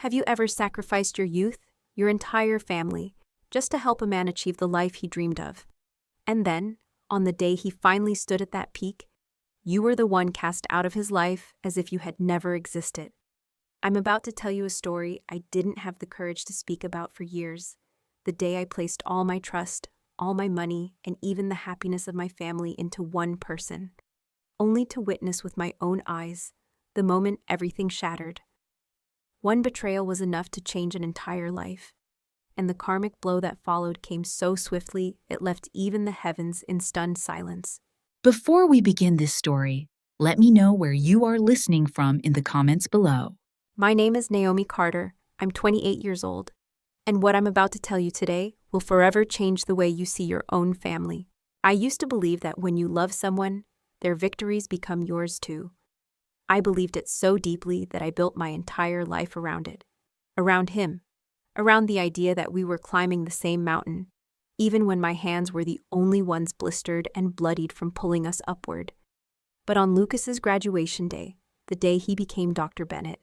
Have you ever sacrificed your youth, your entire family, just to help a man achieve the life he dreamed of? And then, on the day he finally stood at that peak, you were the one cast out of his life as if you had never existed. I'm about to tell you a story I didn't have the courage to speak about for years. The day I placed all my trust, all my money, and even the happiness of my family into one person, only to witness with my own eyes the moment everything shattered. One betrayal was enough to change an entire life, and the karmic blow that followed came so swiftly it left even the heavens in stunned silence. Before we begin this story, let me know where you are listening from in the comments below. My name is Naomi Carter. I'm 28 years old, and what I'm about to tell you today will forever change the way you see your own family. I used to believe that when you love someone, their victories become yours too. I believed it so deeply that I built my entire life around it. Around him. Around the idea that we were climbing the same mountain, even when my hands were the only ones blistered and bloodied from pulling us upward. But on Lucas's graduation day, the day he became Dr. Bennett,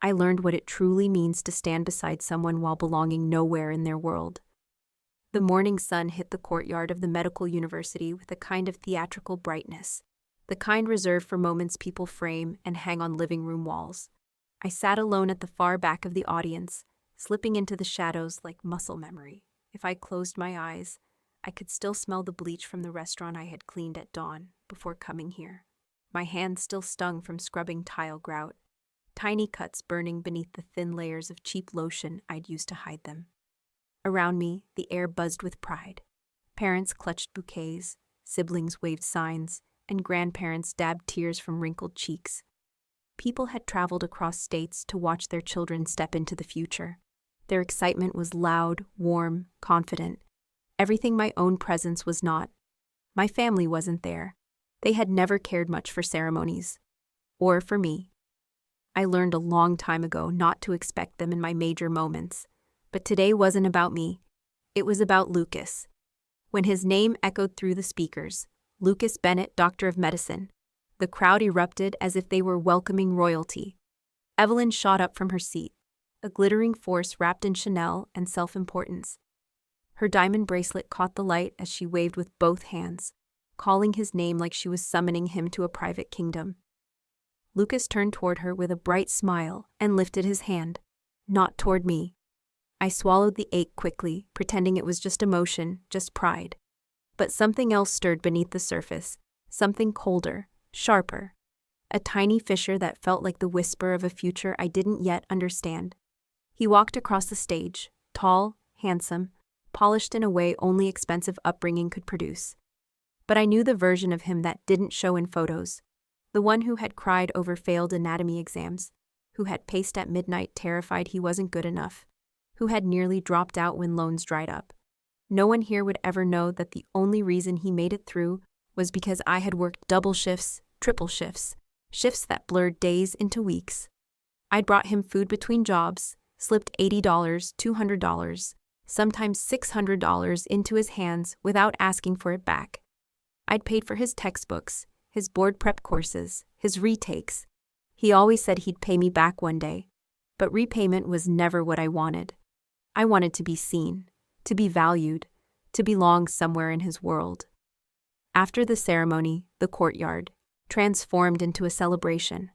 I learned what it truly means to stand beside someone while belonging nowhere in their world. The morning sun hit the courtyard of the medical university with a kind of theatrical brightness, the kind reserved for moments people frame and hang on living room walls. I sat alone at the far back of the audience, slipping into the shadows like muscle memory. If I closed my eyes, I could still smell the bleach from the restaurant I had cleaned at dawn before coming here. My hands still stung from scrubbing tile grout, tiny cuts burning beneath the thin layers of cheap lotion I'd used to hide them. Around me, the air buzzed with pride. Parents clutched bouquets, siblings waved signs, and grandparents dabbed tears from wrinkled cheeks. People had traveled across states to watch their children step into the future. Their excitement was loud, warm, confident. Everything my own presence was not. My family wasn't there. They had never cared much for ceremonies. Or for me. I learned a long time ago not to expect them in my major moments. But today wasn't about me. It was about Lucas. When his name echoed through the speakers, Lucas Bennett, Doctor of Medicine, the crowd erupted as if they were welcoming royalty. Evelyn shot up from her seat, a glittering force wrapped in Chanel and self-importance. Her diamond bracelet caught the light as she waved with both hands, calling his name like she was summoning him to a private kingdom. Lucas turned toward her with a bright smile and lifted his hand, not toward me. I swallowed the ache quickly, pretending it was just emotion, just pride. But something else stirred beneath the surface, something colder, sharper. A tiny fissure that felt like the whisper of a future I didn't yet understand. He walked across the stage, tall, handsome, polished in a way only expensive upbringing could produce. But I knew the version of him that didn't show in photos, the one who had cried over failed anatomy exams, who had paced at midnight terrified he wasn't good enough, who had nearly dropped out when loans dried up. No one here would ever know that the only reason he made it through was because I had worked double shifts, triple shifts, shifts that blurred days into weeks. I'd brought him food between jobs, slipped $80, $200, sometimes $600 into his hands without asking for it back. I'd paid for his textbooks, his board prep courses, his retakes. He always said he'd pay me back one day, but repayment was never what I wanted. I wanted to be seen, to be valued, to belong somewhere in his world. After the ceremony, the courtyard transformed into a celebration.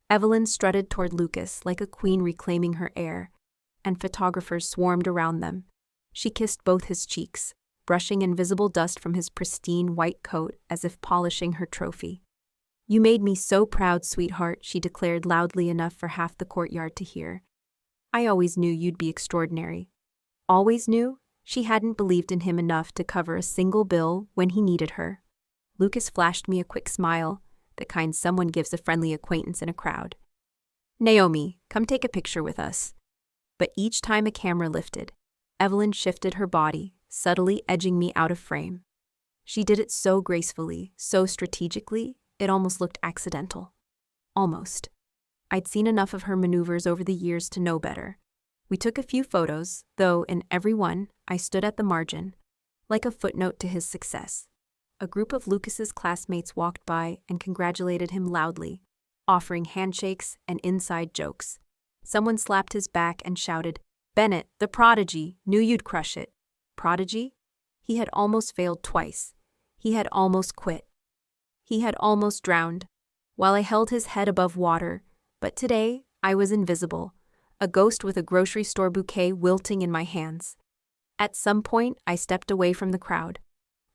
Evelyn strutted toward Lucas like a queen reclaiming her heir, and photographers swarmed around them. She kissed both his cheeks, brushing invisible dust from his pristine white coat as if polishing her trophy. "You made me so proud, sweetheart," she declared loudly enough for half the courtyard to hear. "I always knew you'd be extraordinary." Always knew? She hadn't believed in him enough to cover a single bill when he needed her. Lucas flashed me a quick smile, the kind someone gives a friendly acquaintance in a crowd. "Naomi, come take a picture with us." But each time a camera lifted, Evelyn shifted her body, subtly edging me out of frame. She did it so gracefully, so strategically, it almost looked accidental. Almost. I'd seen enough of her maneuvers over the years to know better. We took a few photos, though in every one, I stood at the margin, like a footnote to his success. A group of Lucas's classmates walked by and congratulated him loudly, offering handshakes and inside jokes. Someone slapped his back and shouted, "Bennett, the prodigy, knew you'd crush it." Prodigy? He had almost failed twice. He had almost quit. He had almost drowned, while I held his head above water. But today, I was invisible, a ghost with a grocery store bouquet wilting in my hands. At some point, I stepped away from the crowd.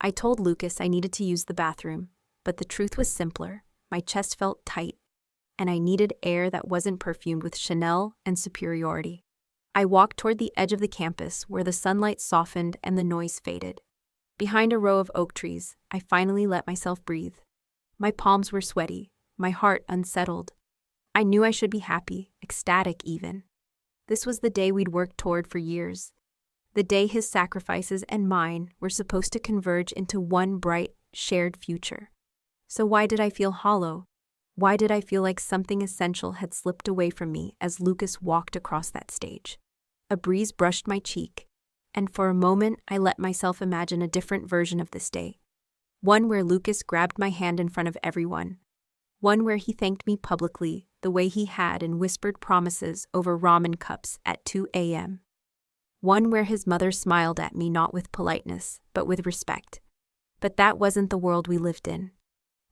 I told Lucas I needed to use the bathroom, but the truth was simpler. My chest felt tight, and I needed air that wasn't perfumed with Chanel and superiority. I walked toward the edge of the campus where the sunlight softened and the noise faded. Behind a row of oak trees, I finally let myself breathe. My palms were sweaty, my heart unsettled. I knew I should be happy, ecstatic even. This was the day we'd worked toward for years. The day his sacrifices and mine were supposed to converge into one bright, shared future. So why did I feel hollow? Why did I feel like something essential had slipped away from me as Lucas walked across that stage? A breeze brushed my cheek, and for a moment I let myself imagine a different version of this day. One where Lucas grabbed my hand in front of everyone. One where he thanked me publicly, the way he had and whispered promises over ramen cups at 2 a.m. One where his mother smiled at me not with politeness, but with respect. But that wasn't the world we lived in.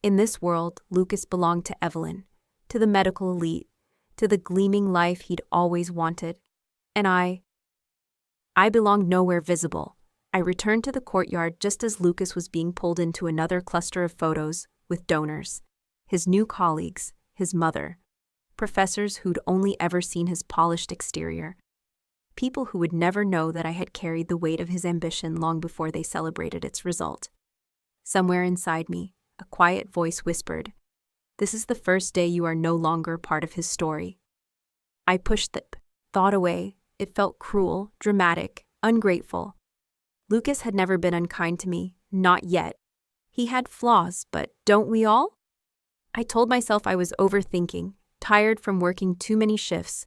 In this world, Lucas belonged to Evelyn, to the medical elite, to the gleaming life he'd always wanted. And I belonged nowhere visible. I returned to the courtyard just as Lucas was being pulled into another cluster of photos with donors, his new colleagues, his mother, professors who'd only ever seen his polished exterior, people who would never know that I had carried the weight of his ambition long before they celebrated its result. Somewhere inside me, a quiet voice whispered, "This is the first day you are no longer part of his story." I pushed the thought away. It felt cruel, dramatic, ungrateful. Lucas had never been unkind to me, not yet. He had flaws, but don't we all? I told myself I was overthinking, tired from working too many shifts,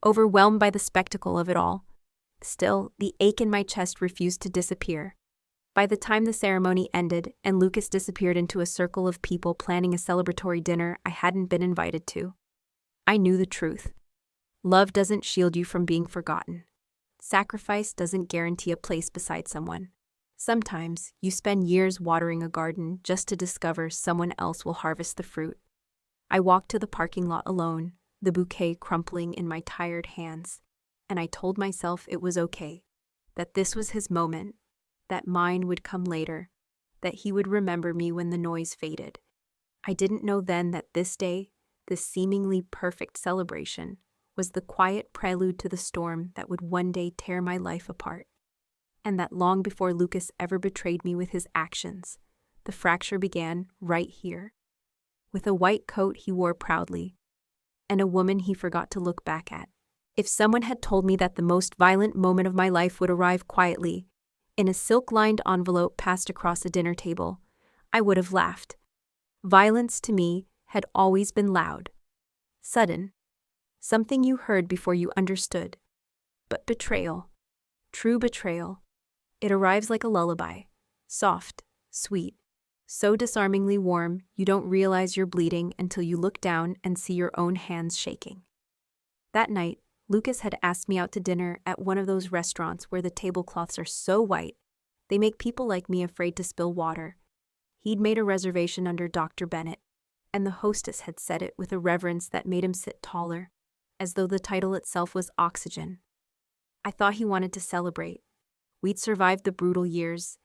overwhelmed by the spectacle of it all. Still, the ache in my chest refused to disappear. By the time the ceremony ended and Lucas disappeared into a circle of people planning a celebratory dinner I hadn't been invited to, I knew the truth. Love doesn't shield you from being forgotten. Sacrifice doesn't guarantee a place beside someone. Sometimes you spend years watering a garden just to discover someone else will harvest the fruit. I walked to the parking lot alone, the bouquet crumpling in my tired hands, and I told myself it was okay, that this was his moment, that mine would come later, that he would remember me when the noise faded. I didn't know then that this day, this seemingly perfect celebration, was the quiet prelude to the storm that would one day tear my life apart. And that long before Lucas ever betrayed me with his actions, the fracture began right here, with a white coat he wore proudly, and a woman he forgot to look back at. If someone had told me that the most violent moment of my life would arrive quietly, in a silk-lined envelope passed across a dinner table, I would have laughed. Violence to me had always been loud, sudden, something you heard before you understood. But betrayal, true betrayal, it arrives like a lullaby, soft, sweet, so disarmingly warm you don't realize you're bleeding until you look down and see your own hands shaking. That night, Lucas had asked me out to dinner at one of those restaurants where the tablecloths are so white, they make people like me afraid to spill water. He'd made a reservation under Dr. Bennett, and the hostess had said it with a reverence that made him sit taller, as though the title itself was oxygen. I thought he wanted to celebrate. We'd survived the brutal years.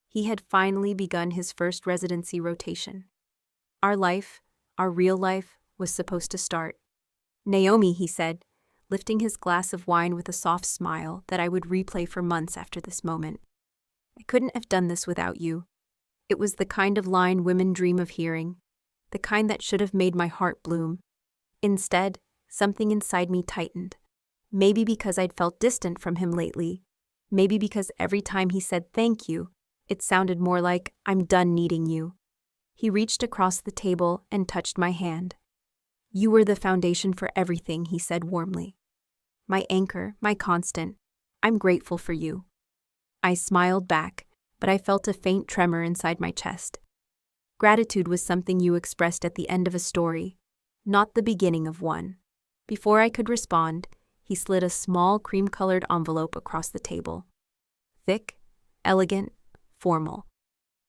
He had finally begun his first residency rotation. Our life, our real life, was supposed to start. "Naomi," he said, lifting his glass of wine with a soft smile that I would replay for months after this moment. "I couldn't have done this without you." It was the kind of line women dream of hearing, the kind that should have made my heart bloom. Instead, something inside me tightened. Maybe because I'd felt distant from him lately. Maybe because every time he said thank you, it sounded more like, "I'm done needing you." He reached across the table and touched my hand. "You were the foundation for everything," he said warmly. "My anchor, my constant. I'm grateful for you." I smiled back, but I felt a faint tremor inside my chest. Gratitude was something you expressed at the end of a story, not the beginning of one. Before I could respond, he slid a small cream-colored envelope across the table. Thick, elegant, formal.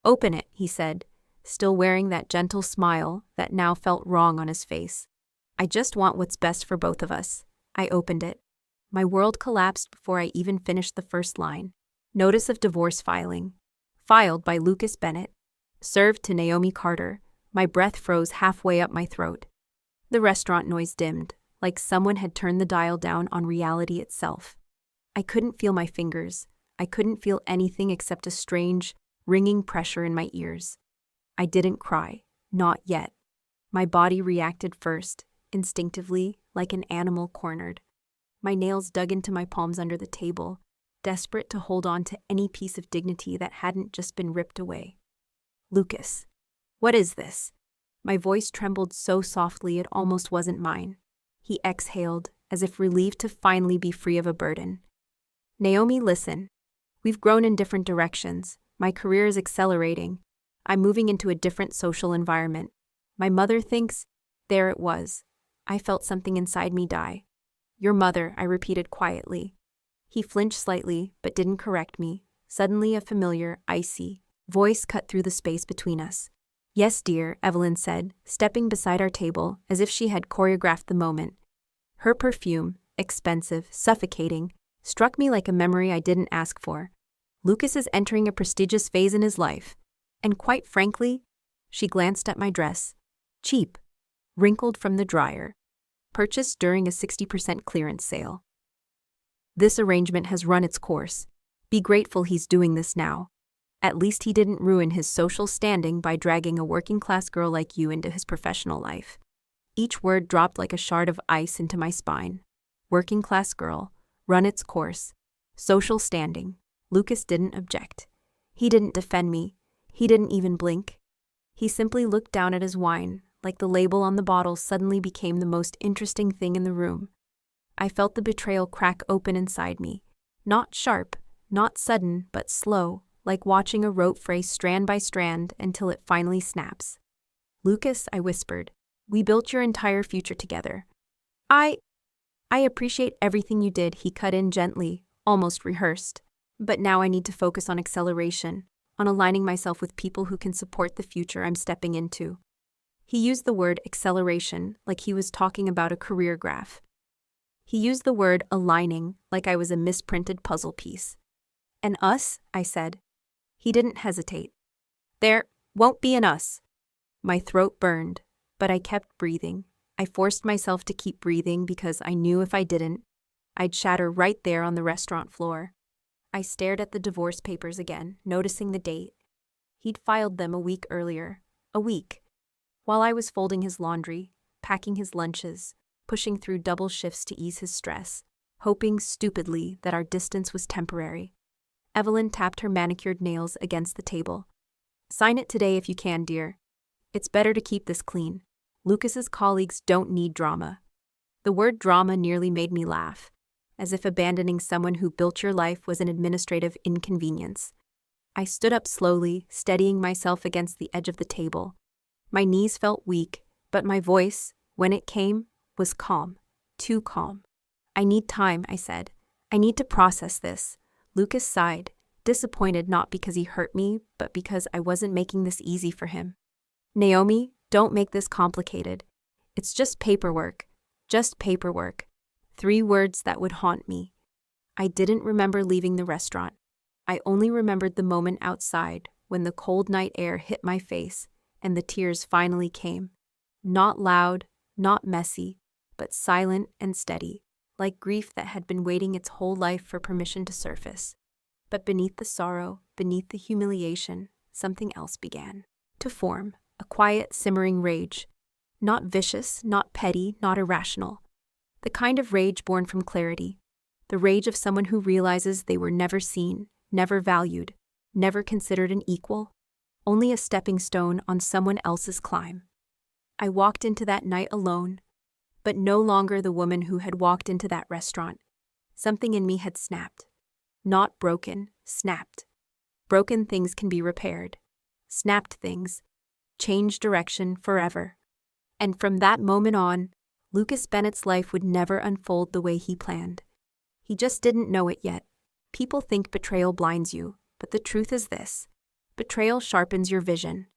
"Open it," he said, still wearing that gentle smile that now felt wrong on his face. "I just want what's best for both of us." I opened it. My world collapsed before I even finished the first line. Notice of divorce filing. Filed by Lucas Bennett. Served to Naomi Carter. My breath froze halfway up my throat. The restaurant noise dimmed, like someone had turned the dial down on reality itself. I couldn't feel my fingers. I couldn't feel anything except a strange, ringing pressure in my ears. I didn't cry. Not yet. My body reacted first, instinctively, like an animal cornered. My nails dug into my palms under the table, desperate to hold on to any piece of dignity that hadn't just been ripped away. "Lucas, what is this?" My voice trembled so softly it almost wasn't mine. He exhaled, as if relieved to finally be free of a burden. "Naomi, listen. We've grown in different directions. My career is accelerating. I'm moving into a different social environment. My mother thinks..." There it was. I felt something inside me die. "Your mother," I repeated quietly. He flinched slightly, but didn't correct me. Suddenly a familiar, icy voice cut through the space between us. "Yes, dear," Evelyn said, stepping beside our table as if she had choreographed the moment. Her perfume, expensive, suffocating, struck me like a memory I didn't ask for. Lucas is entering a prestigious phase in his life. And quite frankly, she glanced at my dress. Cheap. Wrinkled from the dryer. Purchased during a 60% clearance sale. This arrangement has run its course. Be grateful he's doing this now. At least he didn't ruin his social standing by dragging a working-class girl like you into his professional life. Each word dropped like a shard of ice into my spine. Working-class girl. Run its course. Social standing. Lucas didn't object. He didn't defend me. He didn't even blink. He simply looked down at his wine, like the label on the bottle suddenly became the most interesting thing in the room. I felt the betrayal crack open inside me. Not sharp, not sudden, but slow, like watching a rope fray strand by strand until it finally snaps. "Lucas," I whispered, "we built your entire future together. I appreciate everything you did," he cut in gently, almost rehearsed. "But now I need to focus on acceleration, on aligning myself with people who can support the future I'm stepping into." He used the word acceleration like he was talking about a career graph. He used the word aligning like I was a misprinted puzzle piece. "And us?" I said. He didn't hesitate. "There won't be an us." My throat burned, but I kept breathing. I forced myself to keep breathing because I knew if I didn't, I'd shatter right there on the restaurant floor. I stared at the divorce papers again, noticing the date. He'd filed them a week earlier. A week. While I was folding his laundry, packing his lunches, pushing through double shifts to ease his stress, hoping stupidly that our distance was temporary. Evelyn tapped her manicured nails against the table. "Sign it today if you can, dear. It's better to keep this clean. Lucas's colleagues don't need drama." The word drama nearly made me laugh, as if abandoning someone who built your life was an administrative inconvenience. I stood up slowly, steadying myself against the edge of the table. My knees felt weak, but my voice, when it came, was calm. Too calm. "I need time," I said. "I need to process this." Lucas sighed, disappointed not because he hurt me, but because I wasn't making this easy for him. "Naomi, don't make this complicated. It's just paperwork. Just paperwork." 3 words that would haunt me. I didn't remember leaving the restaurant. I only remembered the moment outside when the cold night air hit my face and the tears finally came. Not loud, not messy, but silent and steady, like grief that had been waiting its whole life for permission to surface. But beneath the sorrow, beneath the humiliation, something else began to form, a quiet, simmering rage. Not vicious, not petty, not irrational. The kind of rage born from clarity. The rage of someone who realizes they were never seen, never valued, never considered an equal, only a stepping stone on someone else's climb. I walked into that night alone, but no longer the woman who had walked into that restaurant. Something in me had snapped. Not broken, snapped. Broken things can be repaired. Snapped things change direction forever. And from that moment on, Lucas Bennett's life would never unfold the way he planned. He just didn't know it yet. People think betrayal blinds you, but the truth is this: betrayal sharpens your vision.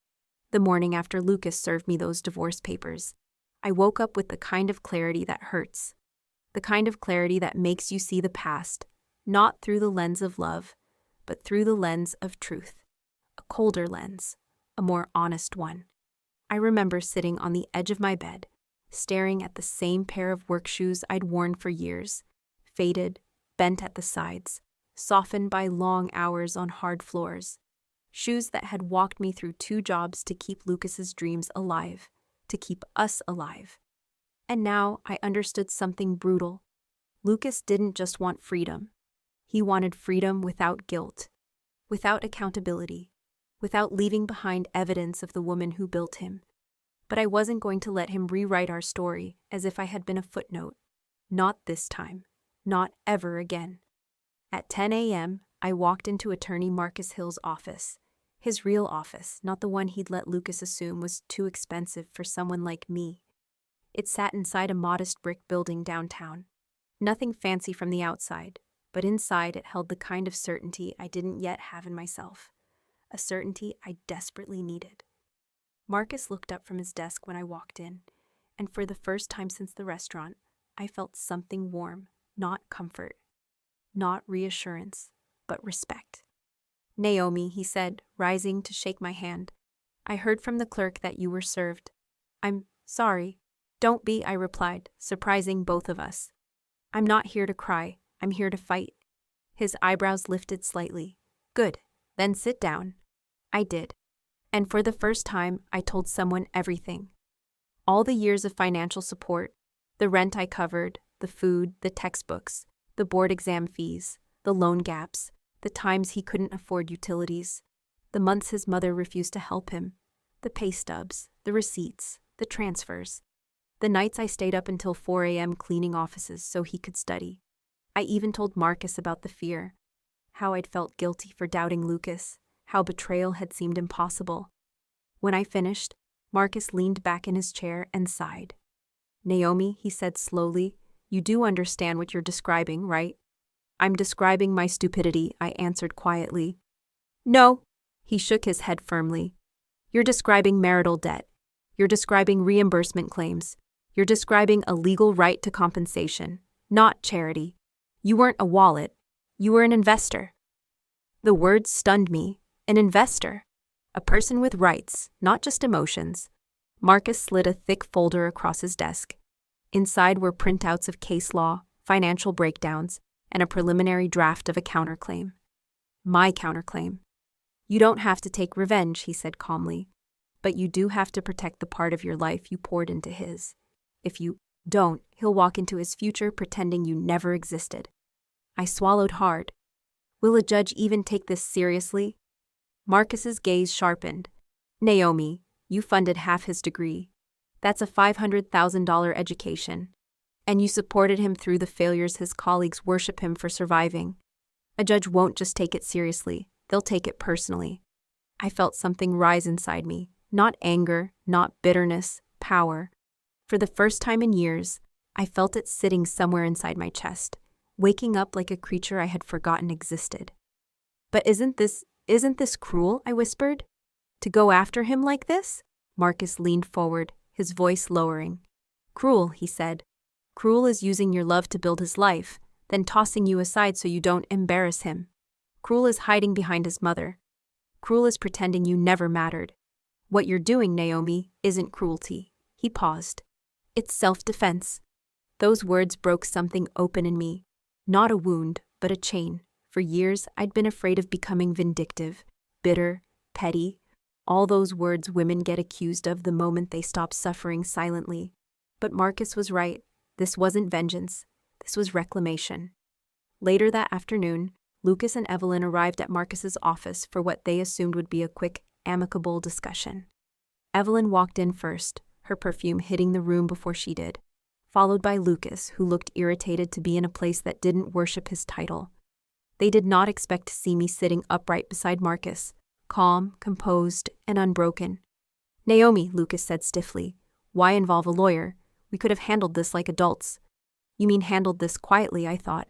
The morning after Lucas served me those divorce papers, I woke up with the kind of clarity that hurts. The kind of clarity that makes you see the past, not through the lens of love, but through the lens of truth. A colder lens, a more honest one. I remember sitting on the edge of my bed, staring at the same pair of work shoes I'd worn for years, faded, bent at the sides, softened by long hours on hard floors. Shoes that had walked me through 2 jobs to keep Lucas's dreams alive, to keep us alive. And now I understood something brutal. Lucas didn't just want freedom. He wanted freedom without guilt, without accountability, without leaving behind evidence of the woman who built him. But I wasn't going to let him rewrite our story as if I had been a footnote. Not this time. Not ever again. At 10 a.m., I walked into attorney Marcus Hill's office. His real office, not the one he'd let Lucas assume was too expensive for someone like me. It sat inside a modest brick building downtown. Nothing fancy from the outside, but inside it held the kind of certainty I didn't yet have in myself. A certainty I desperately needed. Marcus looked up from his desk when I walked in, and for the first time since the restaurant, I felt something warm, not comfort, not reassurance, but respect. "Naomi," he said, rising to shake my hand. "I heard from the clerk that you were served." "I'm sorry." "Don't be," I replied, surprising both of us. "I'm not here to cry. I'm here to fight." His eyebrows lifted slightly. "Good. Then sit down." I did. And for the first time, I told someone everything. All the years of financial support, the rent I covered, the food, the textbooks, the board exam fees, the loan gaps, the times he couldn't afford utilities, the months his mother refused to help him, the pay stubs, the receipts, the transfers, the nights I stayed up until 4 a.m. cleaning offices so he could study. I even told Marcus about the fear, how I'd felt guilty for doubting Lucas, how betrayal had seemed impossible. When I finished, Marcus leaned back in his chair and sighed. "Naomi," he said slowly, "you do understand what you're describing, right?" "I'm describing my stupidity," I answered quietly. "No," he shook his head firmly. "You're describing marital debt. You're describing reimbursement claims. You're describing a legal right to compensation, not charity. You weren't a wallet. You were an investor." The words stunned me. An investor. A person with rights, not just emotions. Marcus slid a thick folder across his desk. Inside were printouts of case law, financial breakdowns, and a preliminary draft of a counterclaim. My counterclaim. "You don't have to take revenge," he said calmly, "but you do have to protect the part of your life you poured into his. If you don't, he'll walk into his future pretending you never existed." I swallowed hard. Will a judge even take this seriously? Marcus's gaze sharpened. "Naomi, you funded half his degree. That's a $500,000 education. And you supported him through the failures his colleagues worship him for surviving. A judge won't just take it seriously, they'll take it personally." I felt something rise inside me, not anger, not bitterness, power. For the first time in years, I felt it sitting somewhere inside my chest, waking up like a creature I had forgotten existed. "But isn't this cruel?" I whispered. "To go after him like this?" Marcus leaned forward, his voice lowering. "Cruel," he said. "Cruel is using your love to build his life, then tossing you aside so you don't embarrass him. Cruel is hiding behind his mother. Cruel is pretending you never mattered. What you're doing, Naomi, isn't cruelty." He paused. "It's self-defense." Those words broke something open in me. Not a wound, but a chain. For years, I'd been afraid of becoming vindictive, bitter, petty, all those words women get accused of the moment they stop suffering silently. But Marcus was right. This wasn't vengeance. This was reclamation. Later that afternoon, Lucas and Evelyn arrived at Marcus's office for what they assumed would be a quick, amicable discussion. Evelyn walked in first, her perfume hitting the room before she did, followed by Lucas, who looked irritated to be in a place that didn't worship his title. They did not expect to see me sitting upright beside Marcus, calm, composed, and unbroken. "Naomi," Lucas said stiffly, "why involve a lawyer? We could have handled this like adults. You mean handled this quietly, I thought.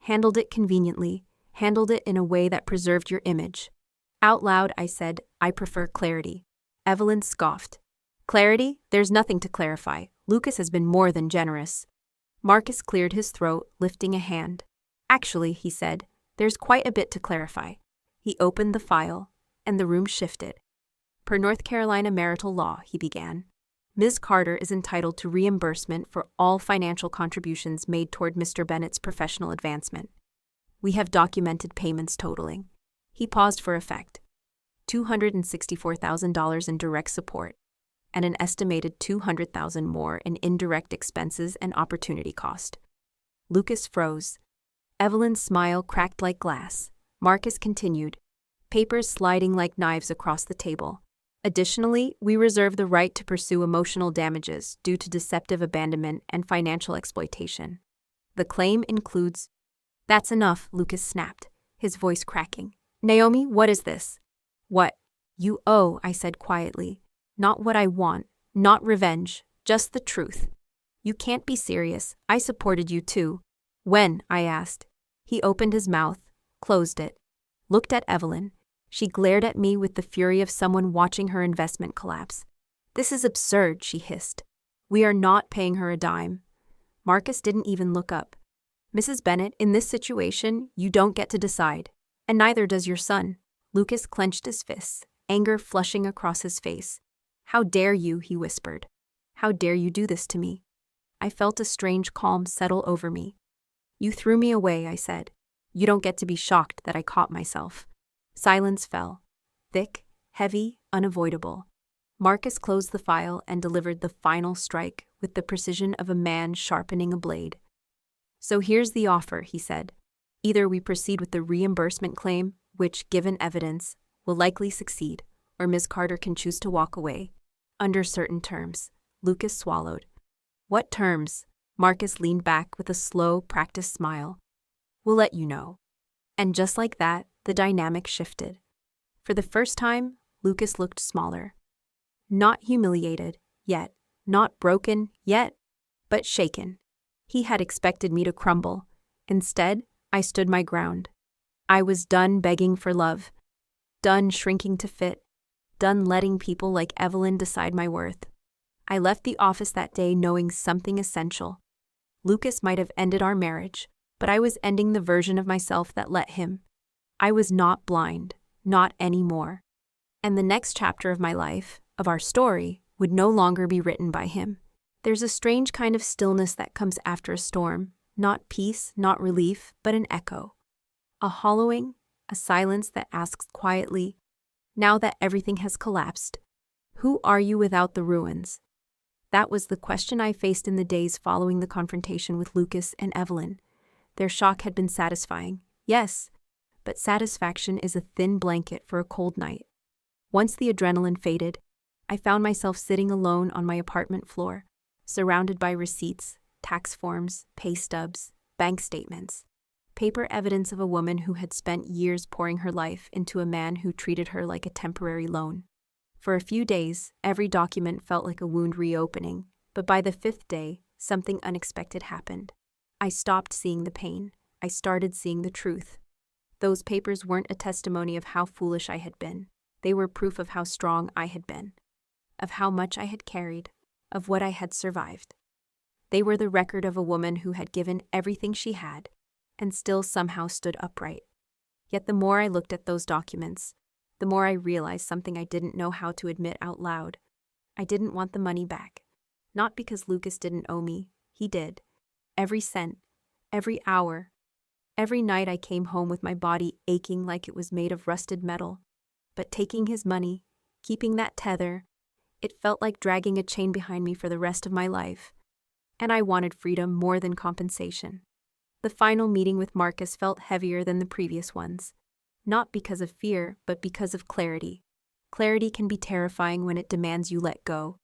Handled it conveniently, handled it in a way that preserved your image. Out loud, I said, I prefer clarity. Evelyn scoffed. Clarity? There's nothing to clarify. Lucas has been more than generous. Marcus cleared his throat, lifting a hand. Actually, he said, there's quite a bit to clarify. He opened the file, and the room shifted. Per North Carolina marital law, he began, Ms. Carter is entitled to reimbursement for all financial contributions made toward Mr. Bennett's professional advancement. We have documented payments totaling. He paused for effect. $264,000 in direct support, and an estimated $200,000 more in indirect expenses and opportunity cost. Lucas froze. Evelyn's smile cracked like glass. Marcus continued, papers sliding like knives across the table. Additionally, we reserve the right to pursue emotional damages due to deceptive abandonment and financial exploitation. The claim includes... That's enough, Lucas snapped, his voice cracking. Naomi, what is this? What you owe, I said quietly. Not what I want, not revenge, just the truth. You can't be serious. I supported you too. When? I asked. He opened his mouth, closed it, looked at Evelyn. She glared at me with the fury of someone watching her investment collapse. This is absurd, she hissed. We are not paying her a dime. Marcus didn't even look up. Mrs. Bennett, in this situation, you don't get to decide. And neither does your son. Lucas clenched his fists, anger flushing across his face. How dare you, he whispered. How dare you do this to me? I felt a strange calm settle over me. You threw me away, I said. You don't get to be shocked that I caught myself. Silence fell. Thick, heavy, unavoidable. Marcus closed the file and delivered the final strike with the precision of a man sharpening a blade. So here's the offer, he said. Either we proceed with the reimbursement claim, which, given evidence, will likely succeed, or Ms. Carter can choose to walk away. Under certain terms. Lucas swallowed. What terms? Marcus leaned back with a slow, practiced smile. We'll let you know. And just like that, the dynamic shifted. For the first time, Lucas looked smaller. Not humiliated, yet. Not broken, yet. But shaken. He had expected me to crumble. Instead, I stood my ground. I was done begging for love. Done shrinking to fit. Done letting people like Evelyn decide my worth. I left the office that day knowing something essential. Lucas might have ended our marriage, but I was ending the version of myself that let him. I was not blind, not anymore. And the next chapter of my life, of our story, would no longer be written by him. There's a strange kind of stillness that comes after a storm, not peace, not relief, but an echo. A hollowing, a silence that asks quietly, now that everything has collapsed, who are you without the ruins? That was the question I faced in the days following the confrontation with Lucas and Evelyn. Their shock had been satisfying, yes, but satisfaction is a thin blanket for a cold night. Once the adrenaline faded, I found myself sitting alone on my apartment floor, surrounded by receipts, tax forms, pay stubs, bank statements, paper evidence of a woman who had spent years pouring her life into a man who treated her like a temporary loan. For a few days, every document felt like a wound reopening, but by the 5th day, something unexpected happened. I stopped seeing the pain. I started seeing the truth. Those papers weren't a testimony of how foolish I had been. They were proof of how strong I had been, of how much I had carried, of what I had survived. They were the record of a woman who had given everything she had and still somehow stood upright. Yet the more I looked at those documents, the more I realized something I didn't know how to admit out loud. I didn't want the money back. Not because Lucas didn't owe me. He did. Every cent, every hour, every night I came home with my body aching like it was made of rusted metal. But taking his money, keeping that tether, it felt like dragging a chain behind me for the rest of my life. And I wanted freedom more than compensation. The final meeting with Marcus felt heavier than the previous ones. Not because of fear, but because of clarity. Clarity can be terrifying when it demands you let go.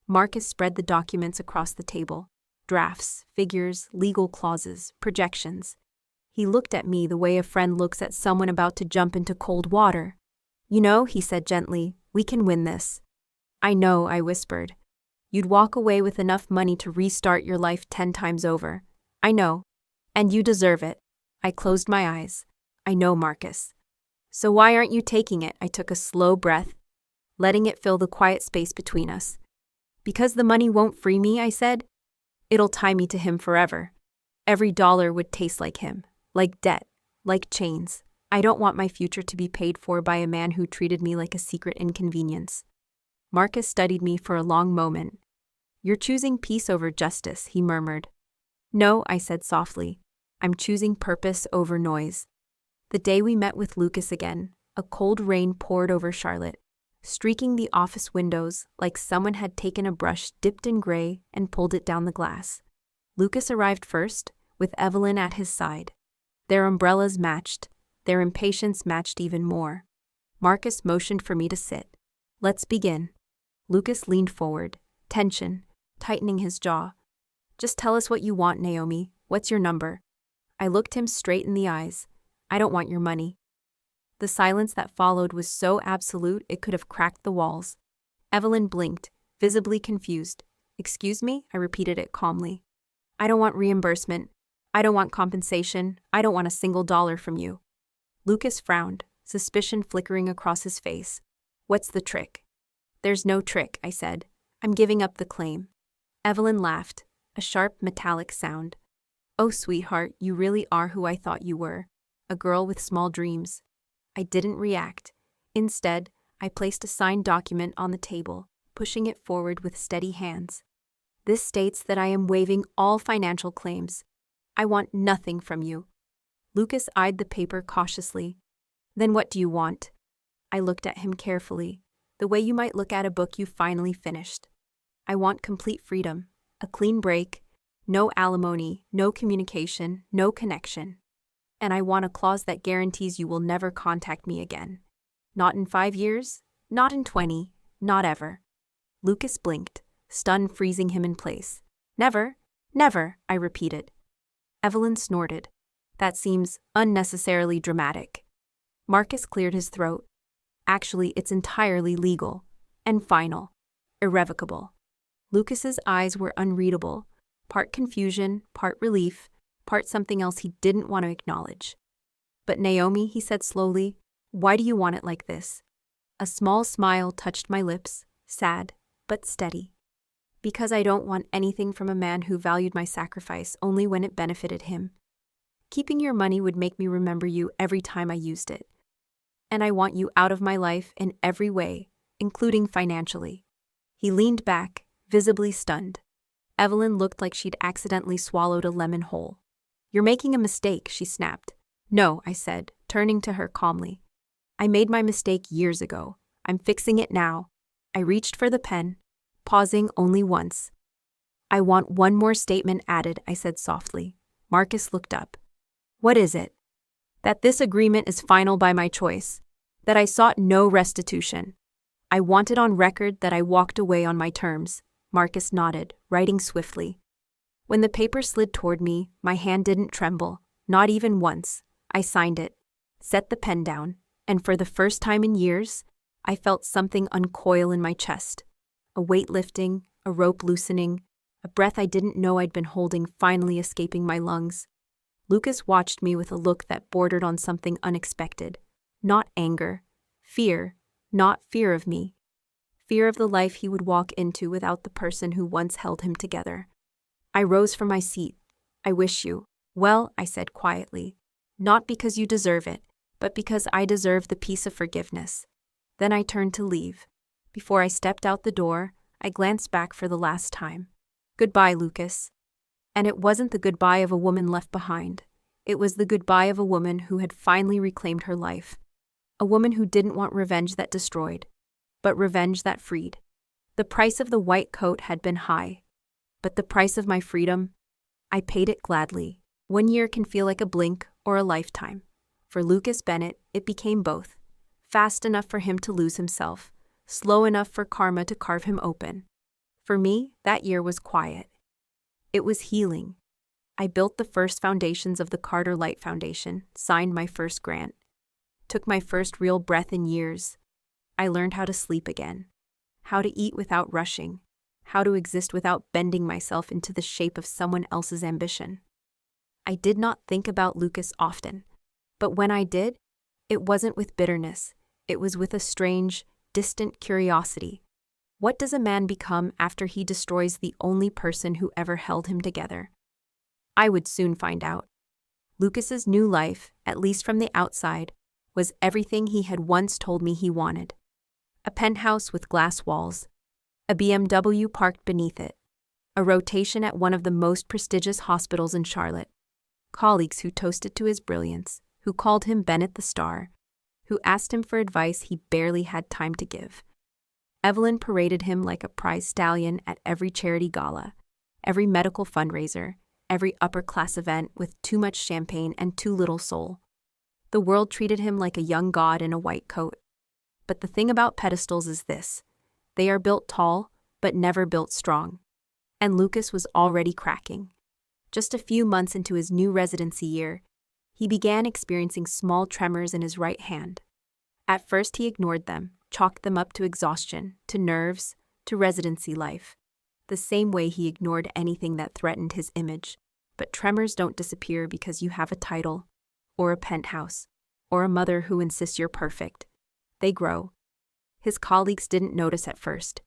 Marcus spread the documents across the table. Drafts, figures, legal clauses, projections. He looked at me the way a friend looks at someone about to jump into cold water. You know, he said gently, we can win this. I know, I whispered. You'd walk away with enough money to restart your life 10 times over. I know. And you deserve it. I closed my eyes. I know, Marcus. So why aren't you taking it? I took a slow breath, letting it fill the quiet space between us. Because the money won't free me, I said. It'll tie me to him forever. Every dollar would taste like him, like debt, like chains. I don't want my future to be paid for by a man who treated me like a secret inconvenience. Marcus studied me for a long moment. You're choosing peace over justice, he murmured. No, I said softly. I'm choosing purpose over noise. The day we met with Lucas again, a cold rain poured over Charlotte, streaking the office windows like someone had taken a brush dipped in gray and pulled it down the glass. Lucas arrived first, with Evelyn at his side. Their umbrellas matched. Their impatience matched even more. Marcus motioned for me to sit. Let's begin. Lucas leaned forward, tension tightening his jaw. Just tell us what you want, Naomi. What's your number? I looked him straight in the eyes. I don't want your money. The silence that followed was so absolute it could have cracked the walls. Evelyn blinked, visibly confused. Excuse me? I repeated it calmly. I don't want reimbursement. I don't want compensation. I don't want a single dollar from you. Lucas frowned, suspicion flickering across his face. What's the trick? There's no trick, I said. I'm giving up the claim. Evelyn laughed, a sharp metallic sound. Oh, sweetheart, you really are who I thought you were. A girl with small dreams. I didn't react. Instead, I placed a signed document on the table, pushing it forward with steady hands. This states that I am waiving all financial claims. I want nothing from you. Lucas eyed the paper cautiously. Then what do you want? I looked at him carefully, the way you might look at a book you finally finished. I want complete freedom, a clean break, no alimony, no communication, no connection. And I want a clause that guarantees you will never contact me again. Not in 5 years, not in 20, not ever. Lucas blinked, stun freezing him in place. Never, never, I repeated. Evelyn snorted. That seems unnecessarily dramatic. Marcus cleared his throat. Actually, it's entirely legal. And final. Irrevocable. Lucas's eyes were unreadable, part confusion, part relief, part something else he didn't want to acknowledge. But Naomi, he said slowly, why do you want it like this? A small smile touched my lips, sad, but steady. Because I don't want anything from a man who valued my sacrifice only when it benefited him. Keeping your money would make me remember you every time I used it. And I want you out of my life in every way, including financially. He leaned back, visibly stunned. Evelyn looked like she'd accidentally swallowed a lemon whole. You're making a mistake, she snapped. No, I said, turning to her calmly. I made my mistake years ago. I'm fixing it now. I reached for the pen, pausing only once. I want one more statement added, I said softly. Marcus looked up. What is it? That this agreement is final by my choice. That I sought no restitution. I wanted on record that I walked away on my terms. Marcus nodded, writing swiftly. When the paper slid toward me, my hand didn't tremble, not even once. I signed it, set the pen down, and for the first time in years, I felt something uncoil in my chest. A weight lifting, a rope loosening, a breath I didn't know I'd been holding finally escaping my lungs. Lucas watched me with a look that bordered on something unexpected. Not anger, fear, not fear of me. Fear of the life he would walk into without the person who once held him together. I rose from my seat. I wish you well, I said quietly. Not because you deserve it, but because I deserve the peace of forgiveness. Then I turned to leave. Before I stepped out the door, I glanced back for the last time. Goodbye, Lucas. And it wasn't the goodbye of a woman left behind. It was the goodbye of a woman who had finally reclaimed her life. A woman who didn't want revenge that destroyed, but revenge that freed. The price of the white coat had been high, but the price of my freedom, I paid it gladly. 1 year can feel like a blink or a lifetime. For Lucas Bennett, it became both. Fast enough for him to lose himself, slow enough for karma to carve him open. For me, that year was quiet. It was healing. I built the first foundations of the Carter Light Foundation, signed my first grant, took my first real breath in years. I learned how to sleep again, how to eat without rushing, how to exist without bending myself into the shape of someone else's ambition. I did not think about Lucas often, but when I did, it wasn't with bitterness. It was with a strange, distant curiosity. What does a man become after he destroys the only person who ever held him together? I would soon find out. Lucas's new life, at least from the outside, was everything he had once told me he wanted. A penthouse with glass walls, a BMW parked beneath it, a rotation at one of the most prestigious hospitals in Charlotte, colleagues who toasted to his brilliance, who called him Bennett the Star, who asked him for advice he barely had time to give. Evelyn paraded him like a prize stallion at every charity gala, every medical fundraiser, every upper-class event with too much champagne and too little soul. The world treated him like a young god in a white coat. But the thing about pedestals is this: they are built tall, but never built strong. And Lucas was already cracking. Just a few months into his new residency year, he began experiencing small tremors in his right hand. At first he ignored them, chalked them up to exhaustion, to nerves, to residency life, the same way he ignored anything that threatened his image. But tremors don't disappear because you have a title, or a penthouse, or a mother who insists you're perfect. They grow. His colleagues didn't notice at first.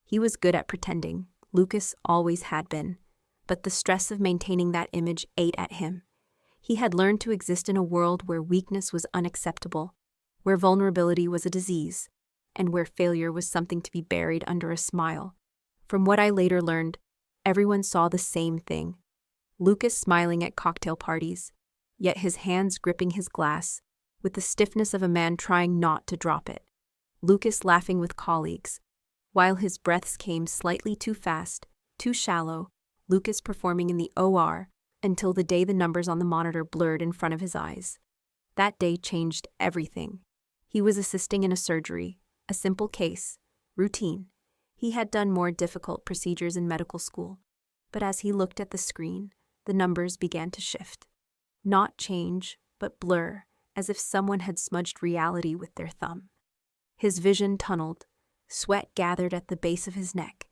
He was good at pretending. Lucas always had been. But the stress of maintaining that image ate at him. He had learned to exist in a world where weakness was unacceptable, where vulnerability was a disease, and where failure was something to be buried under a smile. From what I later learned, everyone saw the same thing. Lucas smiling at cocktail parties, yet his hands gripping his glass, with the stiffness of a man trying not to drop it. Lucas laughing with colleagues, while his breaths came slightly too fast, too shallow, Lucas performing in the OR until the day the numbers on the monitor blurred in front of his eyes. That day changed everything. He was assisting in a surgery, a simple case, routine. He had done more difficult procedures in medical school, but as he looked at the screen, the numbers began to shift. Not change, but blur, as if someone had smudged reality with their thumb. His vision tunneled, sweat gathered at the base of his neck.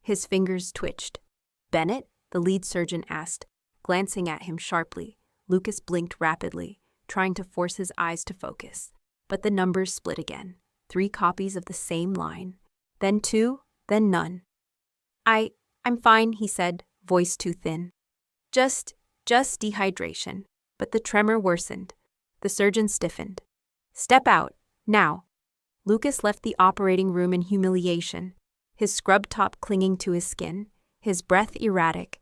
His fingers twitched. "Bennett?" the lead surgeon asked, glancing at him sharply. Lucas blinked rapidly, trying to force his eyes to focus. But the numbers split again. 3 copies of the same line. Then 2, then none. I'm fine, he said, voice too thin. Just dehydration. But the tremor worsened. The surgeon stiffened. "Step out, now." Lucas left the operating room in humiliation, his scrub top clinging to his skin, his breath erratic.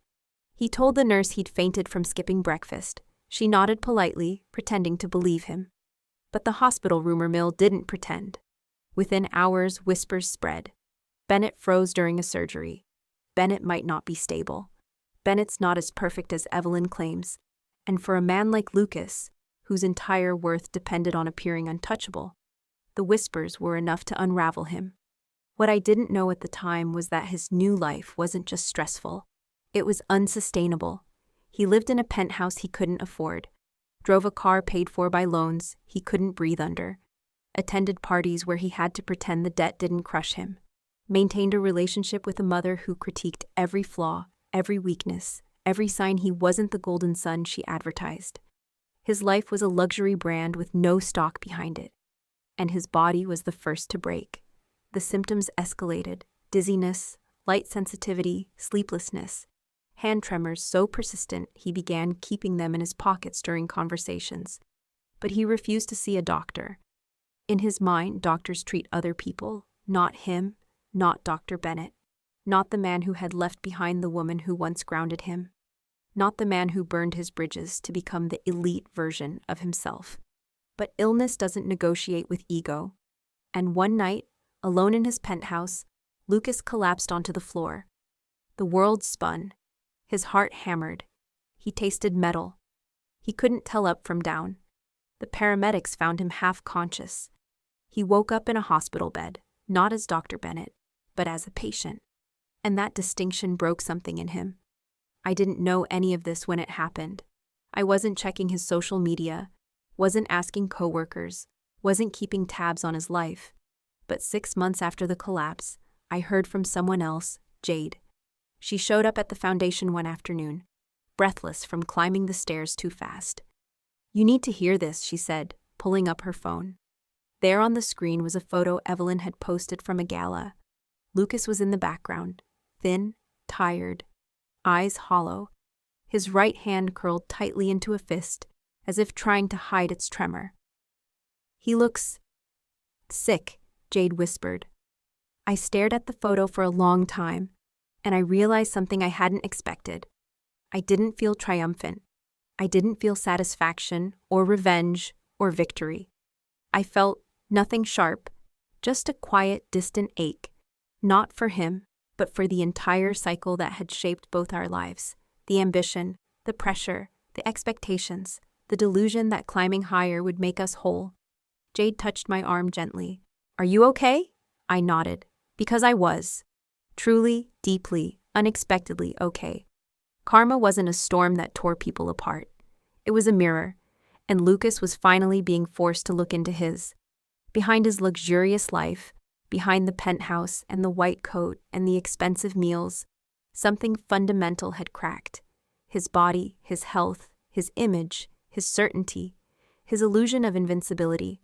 He told the nurse he'd fainted from skipping breakfast. She nodded politely, pretending to believe him. But the hospital rumor mill didn't pretend. Within hours, whispers spread. Bennett froze during a surgery. Bennett might not be stable. Bennett's not as perfect as Evelyn claims. And for a man like Lucas, whose entire worth depended on appearing untouchable, the whispers were enough to unravel him. What I didn't know at the time was that his new life wasn't just stressful. It was unsustainable. He lived in a penthouse he couldn't afford, drove a car paid for by loans he couldn't breathe under, attended parties where he had to pretend the debt didn't crush him, maintained a relationship with a mother who critiqued every flaw, every weakness, every sign he wasn't the golden son she advertised. His life was a luxury brand with no stock behind it, and his body was the first to break. The symptoms escalated: dizziness, light sensitivity, sleeplessness, hand tremors so persistent he began keeping them in his pockets during conversations. But he refused to see a doctor. In his mind, doctors treat other people, not him, not Dr. Bennett, not the man who had left behind the woman who once grounded him, not the man who burned his bridges to become the elite version of himself. But illness doesn't negotiate with ego. And one night, alone in his penthouse, Lucas collapsed onto the floor. The world spun. His heart hammered. He tasted metal. He couldn't tell up from down. The paramedics found him half-conscious. He woke up in a hospital bed, not as Dr. Bennett, but as a patient. And that distinction broke something in him. I didn't know any of this when it happened. I wasn't checking his social media, wasn't asking coworkers, wasn't keeping tabs on his life. But 6 months after the collapse, I heard from someone else, Jade. She showed up at the foundation one afternoon, breathless from climbing the stairs too fast. "You need to hear this," she said, pulling up her phone. There on the screen was a photo Evelyn had posted from a gala. Lucas was in the background, thin, tired, eyes hollow, his right hand curled tightly into a fist, as if trying to hide its tremor. "He looks sick," Jade whispered. I stared at the photo for a long time, and I realized something I hadn't expected. I didn't feel triumphant. I didn't feel satisfaction or revenge or victory. I felt nothing sharp, just a quiet, distant ache, not for him, but for the entire cycle that had shaped both our lives. The ambition, the pressure, the expectations, the delusion that climbing higher would make us whole. Jade touched my arm gently. "Are you okay?" I nodded, because I was. Truly, deeply, unexpectedly okay. Karma wasn't a storm that tore people apart. It was a mirror, and Lucas was finally being forced to look into his. Behind his luxurious life, behind the penthouse and the white coat and the expensive meals, something fundamental had cracked. His body, his health, his image, his certainty, his illusion of invincibility.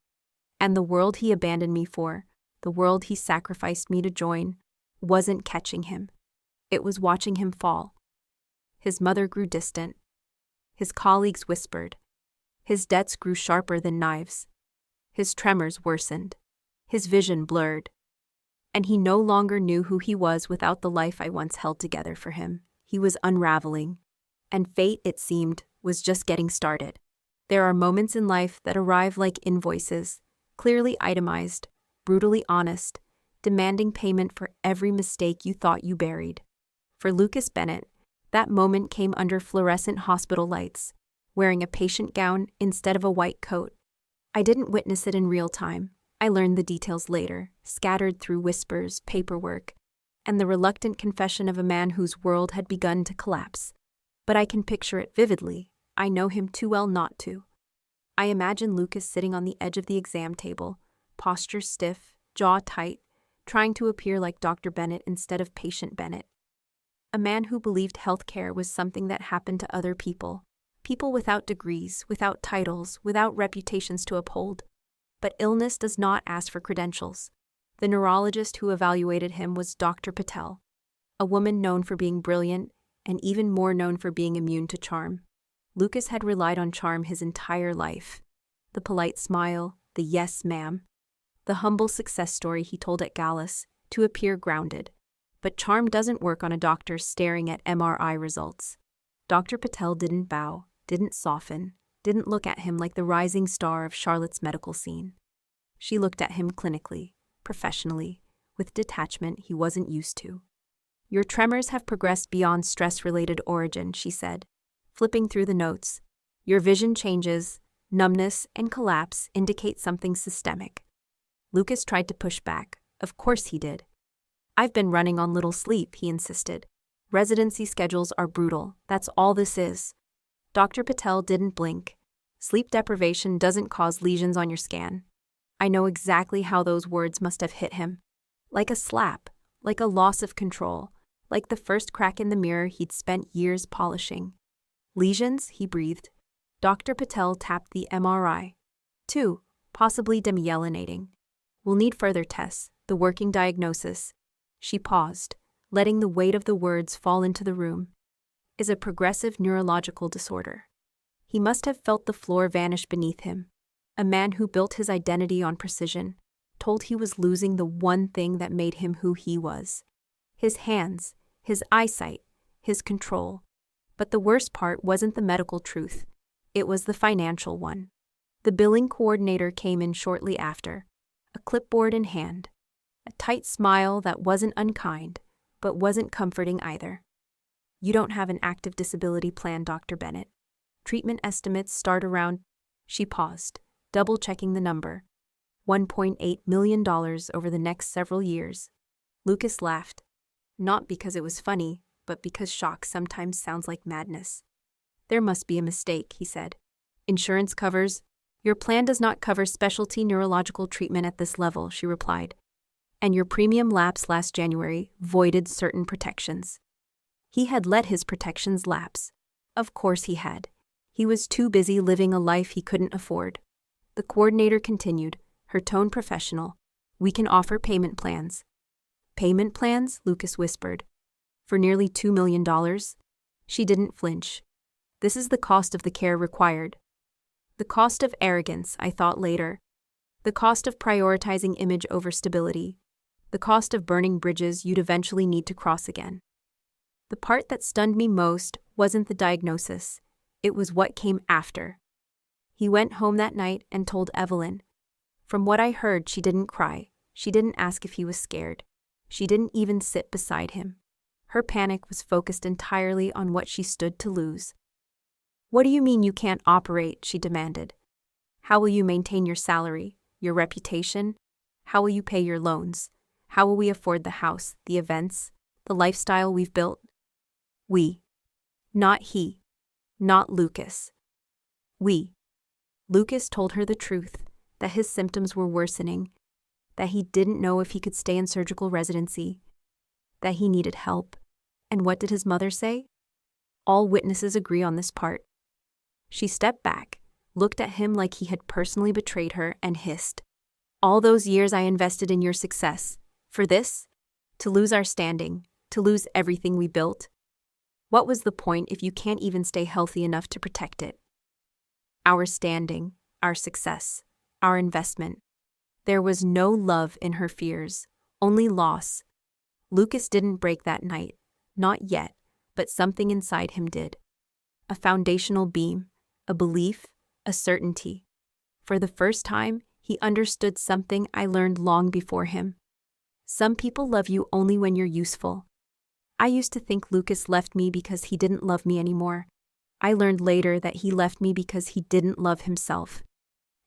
And the world he abandoned me for, the world he sacrificed me to join, wasn't catching him. It was watching him fall. His mother grew distant. His colleagues whispered. His debts grew sharper than knives. His tremors worsened. His vision blurred. And he no longer knew who he was without the life I once held together for him. He was unraveling. And fate, it seemed, was just getting started. There are moments in life that arrive like invoices, clearly itemized, brutally honest, demanding payment for every mistake you thought you buried. For Lucas Bennett, that moment came under fluorescent hospital lights, wearing a patient gown instead of a white coat. I didn't witness it in real time. I learned the details later, scattered through whispers, paperwork, and the reluctant confession of a man whose world had begun to collapse. But I can picture it vividly. I know him too well not to. I imagine Lucas sitting on the edge of the exam table, posture stiff, jaw tight, trying to appear like Dr. Bennett instead of patient Bennett. A man who believed healthcare was something that happened to other people. People without degrees, without titles, without reputations to uphold. But illness does not ask for credentials. The neurologist who evaluated him was Dr. Patel, a woman known for being brilliant and even more known for being immune to charm. Lucas had relied on charm his entire life. The polite smile, the "yes, ma'am," the humble success story he told at galas to appear grounded. But charm doesn't work on a doctor staring at MRI results. Dr. Patel didn't bow, didn't soften, didn't look at him like the rising star of Charlotte's medical scene. She looked at him clinically, professionally, with detachment he wasn't used to. "Your tremors have progressed beyond stress-related origin," she said, flipping through the notes. "Your vision changes, numbness and collapse indicate something systemic." Lucas tried to push back. Of course he did. "I've been running on little sleep," he insisted. "Residency schedules are brutal. That's all this is." Dr. Patel didn't blink. "Sleep deprivation doesn't cause lesions on your scan." I know exactly how those words must have hit him. Like a slap, like a loss of control, like the first crack in the mirror he'd spent years polishing. "Lesions?" he breathed. Dr. Patel tapped the MRI. "2, possibly demyelinating. We'll need further tests, the working diagnosis." She paused, letting the weight of the words fall into the room. "Is a progressive neurological disorder." He must have felt the floor vanish beneath him. A man who built his identity on precision, told he was losing the one thing that made him who he was. His hands, his eyesight, his control. But the worst part wasn't the medical truth. It was the financial one. The billing coordinator came in shortly after, a clipboard in hand, a tight smile that wasn't unkind, but wasn't comforting either. "You don't have an active disability plan, Dr. Bennett. Treatment estimates start around..." She paused, double-checking the number. $1.8 million over the next several years. Lucas laughed. Not because it was funny, but because shock sometimes sounds like madness. "There must be a mistake," he said. "Insurance covers..." "Your plan does not cover specialty neurological treatment at this level," she replied. And your premium lapse last January voided certain protections. He had let his protections lapse. Of course he had. He was too busy living a life he couldn't afford. The coordinator continued, her tone professional. We can offer payment plans. Payment plans? Lucas whispered. For nearly $2 million? She didn't flinch. This is the cost of the care required. The cost of arrogance, I thought later. The cost of prioritizing image over stability. The cost of burning bridges you'd eventually need to cross again. The part that stunned me most wasn't the diagnosis. It was what came after. He went home that night and told Evelyn. From what I heard, she didn't cry. She didn't ask if he was scared. She didn't even sit beside him. Her panic was focused entirely on what she stood to lose. What do you mean you can't operate? She demanded. How will you maintain your salary, your reputation? How will you pay your loans? How will we afford the house, the events, the lifestyle we've built? We. Not he. Not Lucas. We. Lucas told her the truth, that his symptoms were worsening, that he didn't know if he could stay in surgical residency, that he needed help. And what did his mother say? All witnesses agree on this part. She stepped back, looked at him like he had personally betrayed her, and hissed. All those years I invested in your success. For this? To lose our standing, to lose everything we built? What was the point if you can't even stay healthy enough to protect it? Our standing, our success, our investment. There was no love in her fears, only loss. Lucas didn't break that night, not yet, but something inside him did. A foundational beam, a belief, a certainty. For the first time, he understood something I learned long before him. Some people love you only when you're useful. I used to think Lucas left me because he didn't love me anymore. I learned later that he left me because he didn't love himself.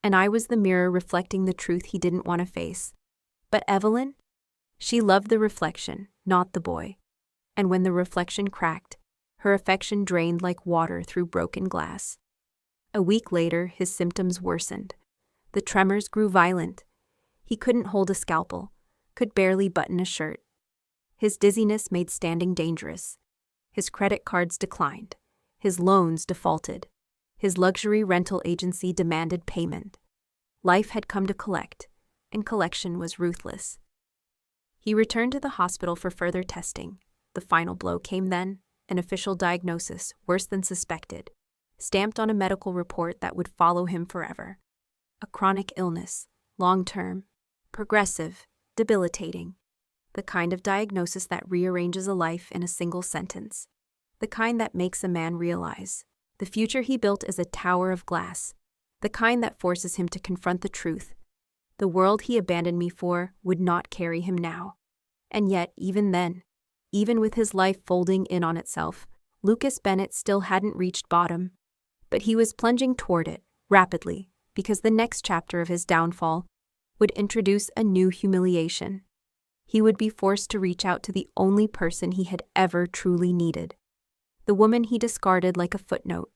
And I was the mirror reflecting the truth he didn't want to face. But Evelyn? She loved the reflection, not the boy. And when the reflection cracked, her affection drained like water through broken glass. A week later, his symptoms worsened. The tremors grew violent. He couldn't hold a scalpel, could barely button a shirt. His dizziness made standing dangerous. His credit cards declined. His loans defaulted. His luxury rental agency demanded payment. Life had come to collect, and collection was ruthless. He returned to the hospital for further testing. The final blow came then, an official diagnosis, worse than suspected, stamped on a medical report that would follow him forever. A chronic illness, long-term, progressive, debilitating. The kind of diagnosis that rearranges a life in a single sentence. The kind that makes a man realize the future he built is a tower of glass. The kind that forces him to confront the truth. The world he abandoned me for would not carry him now. And yet, even then, even with his life folding in on itself, Lucas Bennett still hadn't reached bottom. But he was plunging toward it, rapidly, because the next chapter of his downfall would introduce a new humiliation. He would be forced to reach out to the only person he had ever truly needed. The woman he discarded like a footnote.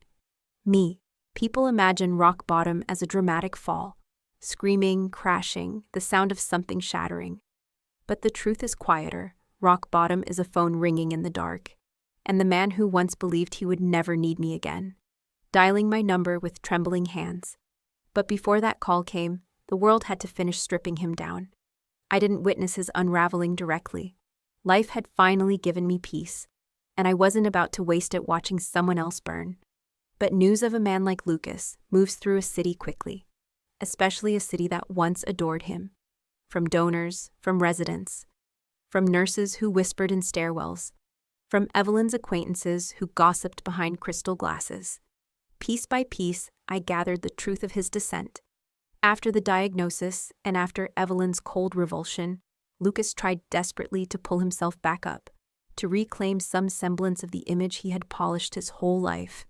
Me. People imagine rock bottom as a dramatic fall. Screaming, crashing, the sound of something shattering. But the truth is quieter. Rock bottom is a phone ringing in the dark. And the man who once believed he would never need me again. Dialing my number with trembling hands. But before that call came, the world had to finish stripping him down. I didn't witness his unraveling directly. Life had finally given me peace, and I wasn't about to waste it watching someone else burn. But news of a man like Lucas moves through a city quickly, especially a city that once adored him. From donors, from residents, from nurses who whispered in stairwells, from Evelyn's acquaintances who gossiped behind crystal glasses. Piece by piece, I gathered the truth of his descent. After the diagnosis, and after Evelyn's cold revulsion, Lucas tried desperately to pull himself back up, to reclaim some semblance of the image he had polished his whole life.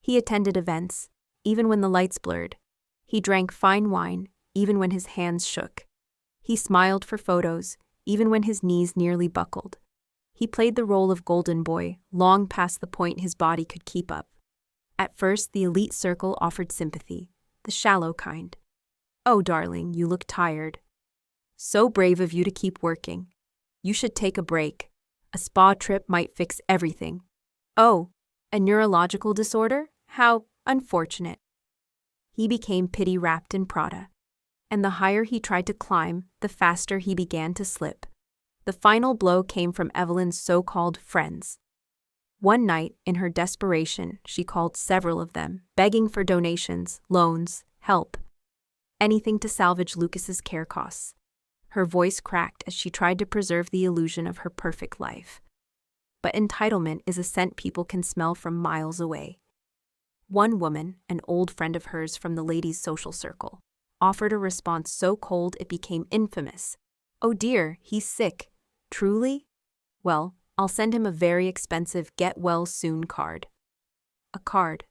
He attended events, even when the lights blurred. He drank fine wine, even when his hands shook. He smiled for photos, even when his knees nearly buckled. He played the role of golden boy, long past the point his body could keep up. At first, the elite circle offered sympathy, the shallow kind. "Oh, darling, you look tired." So brave of you to keep working. You should take a break. A spa trip might fix everything. Oh, a neurological disorder? How unfortunate. He became pity wrapped in Prada. And the higher he tried to climb, the faster he began to slip. The final blow came from Evelyn's so-called friends. One night, in her desperation, she called several of them, begging for donations, loans, help. Anything to salvage Lucas's care costs. Her voice cracked as she tried to preserve the illusion of her perfect life. But entitlement is a scent people can smell from miles away. One woman, an old friend of hers from the ladies' social circle, offered a response so cold it became infamous. "Oh dear, he's sick. Truly? Well, I'll send him a very expensive get-well-soon card." A card.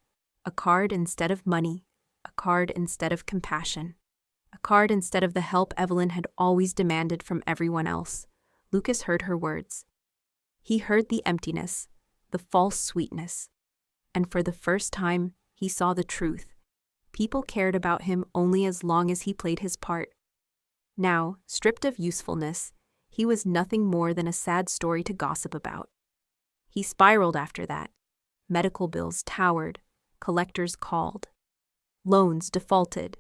A card instead of money. A card instead of compassion. A card instead of the help Evelyn had always demanded from everyone else. Lucas heard her words. He heard the emptiness, the false sweetness. And for the first time, he saw the truth. People cared about him only as long as he played his part. Now, stripped of usefulness, he was nothing more than a sad story to gossip about. He spiraled after that. Medical bills towered. Collectors called. Loans defaulted.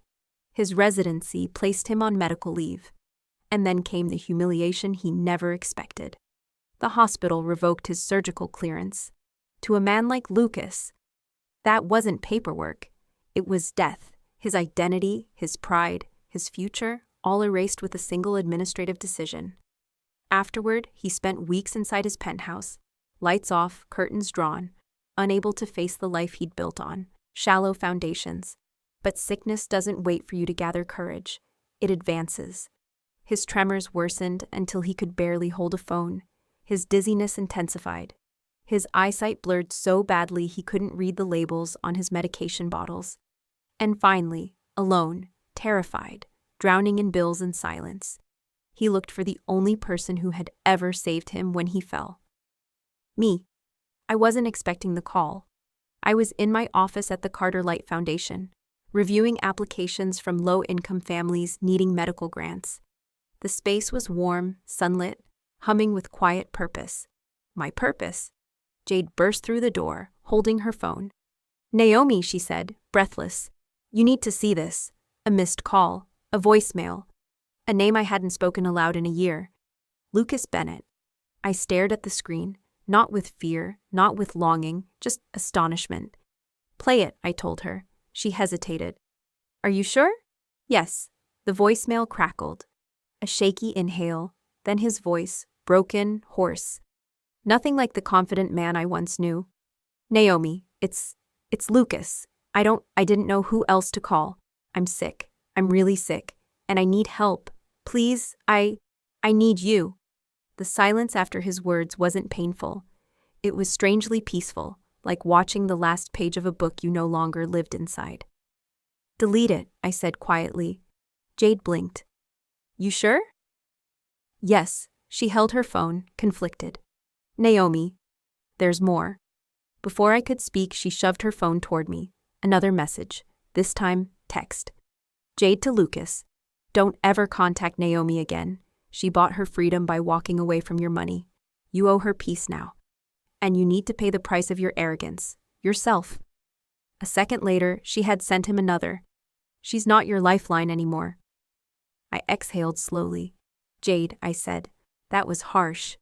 His residency placed him on medical leave. And then came the humiliation he never expected. The hospital revoked his surgical clearance. To a man like Lucas, that wasn't paperwork. It was death, his identity, his pride, his future, all erased with a single administrative decision. Afterward, he spent weeks inside his penthouse, lights off, curtains drawn, unable to face the life he'd built on, shallow foundations. But sickness doesn't wait for you to gather courage. It advances. His tremors worsened until he could barely hold a phone. His dizziness intensified. His eyesight blurred so badly he couldn't read the labels on his medication bottles. And finally, alone, terrified, drowning in bills and silence, he looked for the only person who had ever saved him when he fell. Me. I wasn't expecting the call. I was in my office at the Carter Light Foundation, reviewing applications from low-income families needing medical grants. The space was warm, sunlit, humming with quiet purpose. My purpose? Jade burst through the door, holding her phone. "Naomi," she said, breathless. "You need to see this." A missed call, a voicemail, a name I hadn't spoken aloud in a year. Lucas Bennett. I stared at the screen, not with fear, not with longing, just astonishment. "Play it," I told her. She hesitated. "Are you sure?" "Yes." The voicemail crackled. A shaky inhale, then his voice, broken, hoarse. Nothing like the confident man I once knew. "Naomi, it's Lucas. I didn't know who else to call. I'm sick. I'm really sick. And I need help. Please, I need you." The silence after his words wasn't painful. It was strangely peaceful, like watching the last page of a book you no longer lived inside. "Delete it," I said quietly. Jade blinked. "You sure?" "Yes." She held her phone, conflicted. "Naomi, there's more." Before I could speak, she shoved her phone toward me. Another message, this time text. "Jade to Lucas. Don't ever contact Naomi again. She bought her freedom by walking away from your money. You owe her peace now. And you need to pay the price of your arrogance. Yourself." A second later, she had sent him another. "She's not your lifeline anymore." I exhaled slowly. "Jade," I said, "that was harsh."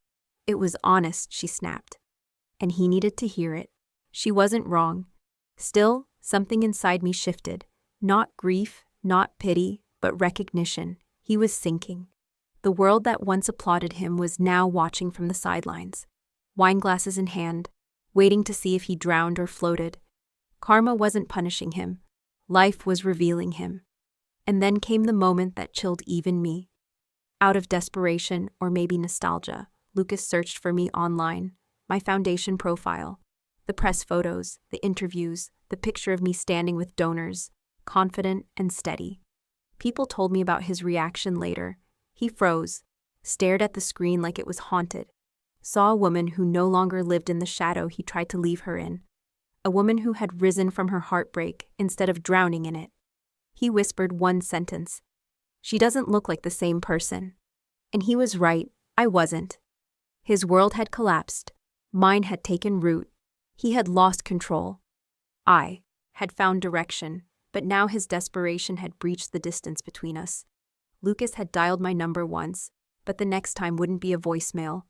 "It was honest," she snapped. And he needed to hear it. She wasn't wrong. Still, something inside me shifted. Not grief, not pity, but recognition. He was sinking. The world that once applauded him was now watching from the sidelines, wineglasses in hand, waiting to see if he drowned or floated. Karma wasn't punishing him. Life was revealing him. And then came the moment that chilled even me. Out of desperation, or maybe nostalgia, Lucas searched for me online, my foundation profile, the press photos, the interviews, the picture of me standing with donors, confident and steady. People told me about his reaction later. He froze, stared at the screen like it was haunted, saw a woman who no longer lived in the shadow he tried to leave her in, a woman who had risen from her heartbreak instead of drowning in it. He whispered one sentence. "She doesn't look like the same person." And he was right, I wasn't. His world had collapsed. Mine had taken root. He had lost control. I had found direction, but now his desperation had breached the distance between us. Lucas had dialed my number once, but the next time wouldn't be a voicemail.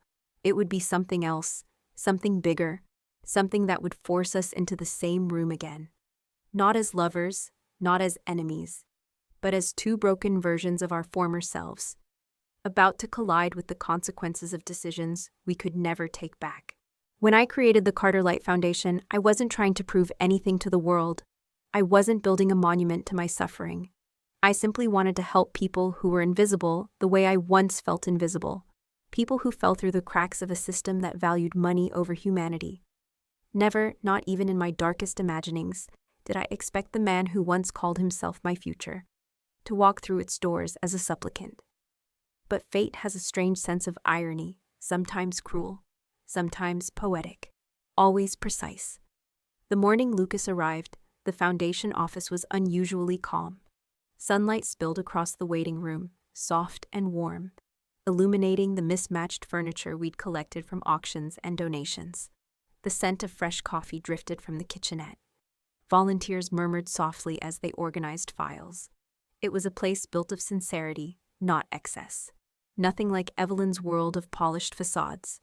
It would be something else, something bigger, something that would force us into the same room again. Not as lovers, not as enemies, but as two broken versions of our former selves, about to collide with the consequences of decisions we could never take back. When I created the Carter Light Foundation, I wasn't trying to prove anything to the world. I wasn't building a monument to my suffering. I simply wanted to help people who were invisible the way I once felt invisible. People who fell through the cracks of a system that valued money over humanity. Never, not even in my darkest imaginings, did I expect the man who once called himself my future to walk through its doors as a supplicant. But fate has a strange sense of irony, sometimes cruel, sometimes poetic, always precise. The morning Lucas arrived, the foundation office was unusually calm. Sunlight spilled across the waiting room, soft and warm, illuminating the mismatched furniture we'd collected from auctions and donations. The scent of fresh coffee drifted from the kitchenette. Volunteers murmured softly as they organized files. It was a place built of sincerity, not excess. Nothing like Evelyn's world of polished facades.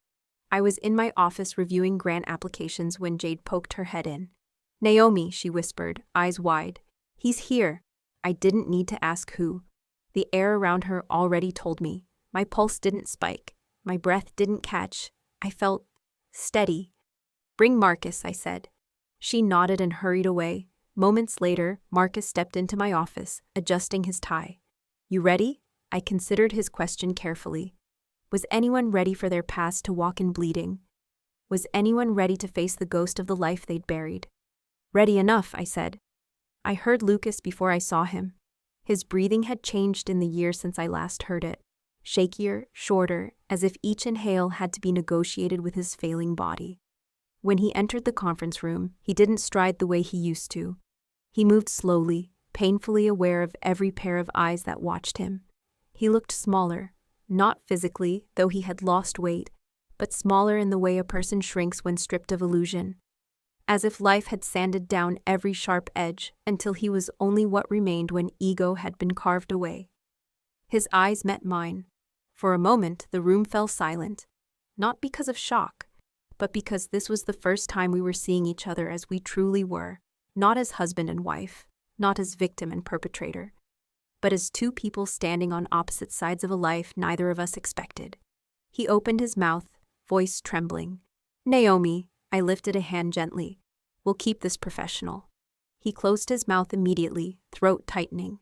I was in my office reviewing grant applications when Jade poked her head in. "Naomi," she whispered, eyes wide. "He's here." I didn't need to ask who. The air around her already told me. My pulse didn't spike. My breath didn't catch. I felt steady. "Bring Marcus," I said. She nodded and hurried away. Moments later, Marcus stepped into my office, adjusting his tie. "You ready?" I considered his question carefully. Was anyone ready for their past to walk in bleeding? Was anyone ready to face the ghost of the life they'd buried? "Ready enough," I said. I heard Lucas before I saw him. His breathing had changed in the year since I last heard it. Shakier, shorter, as if each inhale had to be negotiated with his failing body. When he entered the conference room, he didn't stride the way he used to. He moved slowly, painfully aware of every pair of eyes that watched him. He looked smaller, not physically, though he had lost weight, but smaller in the way a person shrinks when stripped of illusion. As if life had sanded down every sharp edge until he was only what remained when ego had been carved away. His eyes met mine. For a moment, the room fell silent, not because of shock, but because this was the first time we were seeing each other as we truly were, not as husband and wife, not as victim and perpetrator, but as two people standing on opposite sides of a life neither of us expected. He opened his mouth, voice trembling. "Naomi," I lifted a hand gently. "We'll keep this professional." He closed his mouth immediately, throat tightening.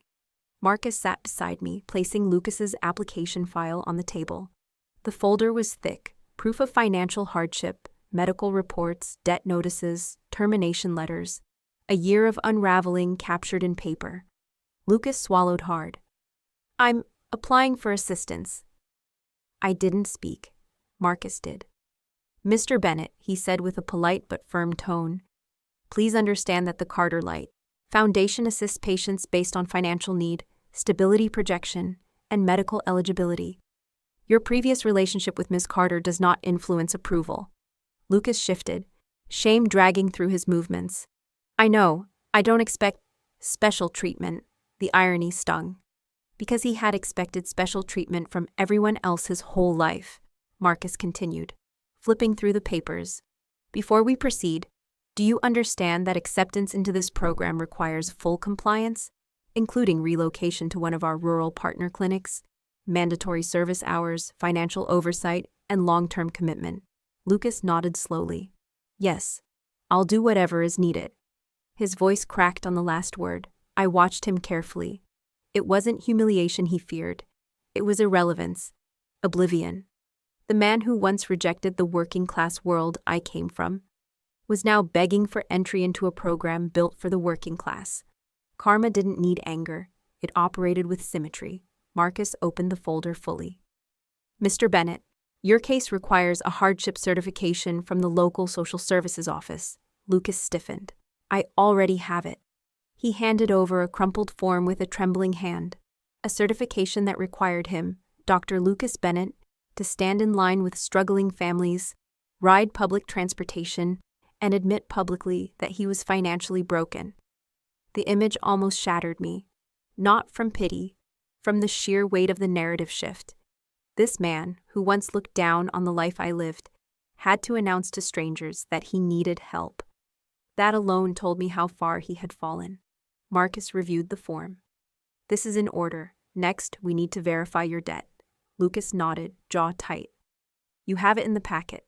Marcus sat beside me, placing Lucas's application file on the table. The folder was thick, proof of financial hardship, medical reports, debt notices, termination letters. A year of unraveling captured in paper. Lucas swallowed hard. "I'm applying for assistance." I didn't speak. Marcus did. "Mr. Bennett," he said with a polite but firm tone, "please understand that the Carter Light Foundation assists patients based on financial need, stability projection, and medical eligibility. Your previous relationship with Ms. Carter does not influence approval." Lucas shifted, shame dragging through his movements. "I know, I don't expect special treatment," the irony stung. Because he had expected special treatment from everyone else his whole life, Marcus continued, flipping through the papers. "Before we proceed, do you understand that acceptance into this program requires full compliance, including relocation to one of our rural partner clinics, mandatory service hours, financial oversight, and long-term commitment?" Lucas nodded slowly. "Yes, I'll do whatever is needed." His voice cracked on the last word. I watched him carefully. It wasn't humiliation he feared. It was irrelevance, oblivion. The man who once rejected the working-class world I came from was now begging for entry into a program built for the working class. Karma didn't need anger. It operated with symmetry. Marcus opened the folder fully. "Mr. Bennett, your case requires a hardship certification from the local social services office." Lucas stiffened. "I already have it." He handed over a crumpled form with a trembling hand, a certification that required him, Dr. Lucas Bennett, to stand in line with struggling families, ride public transportation, and admit publicly that he was financially broken. The image almost shattered me, not from pity, from the sheer weight of the narrative shift. This man, who once looked down on the life I lived, had to announce to strangers that he needed help. That alone told me how far he had fallen. Marcus reviewed the form. "This is in order. Next, we need to verify your debt." Lucas nodded, jaw tight. "You have it in the packet.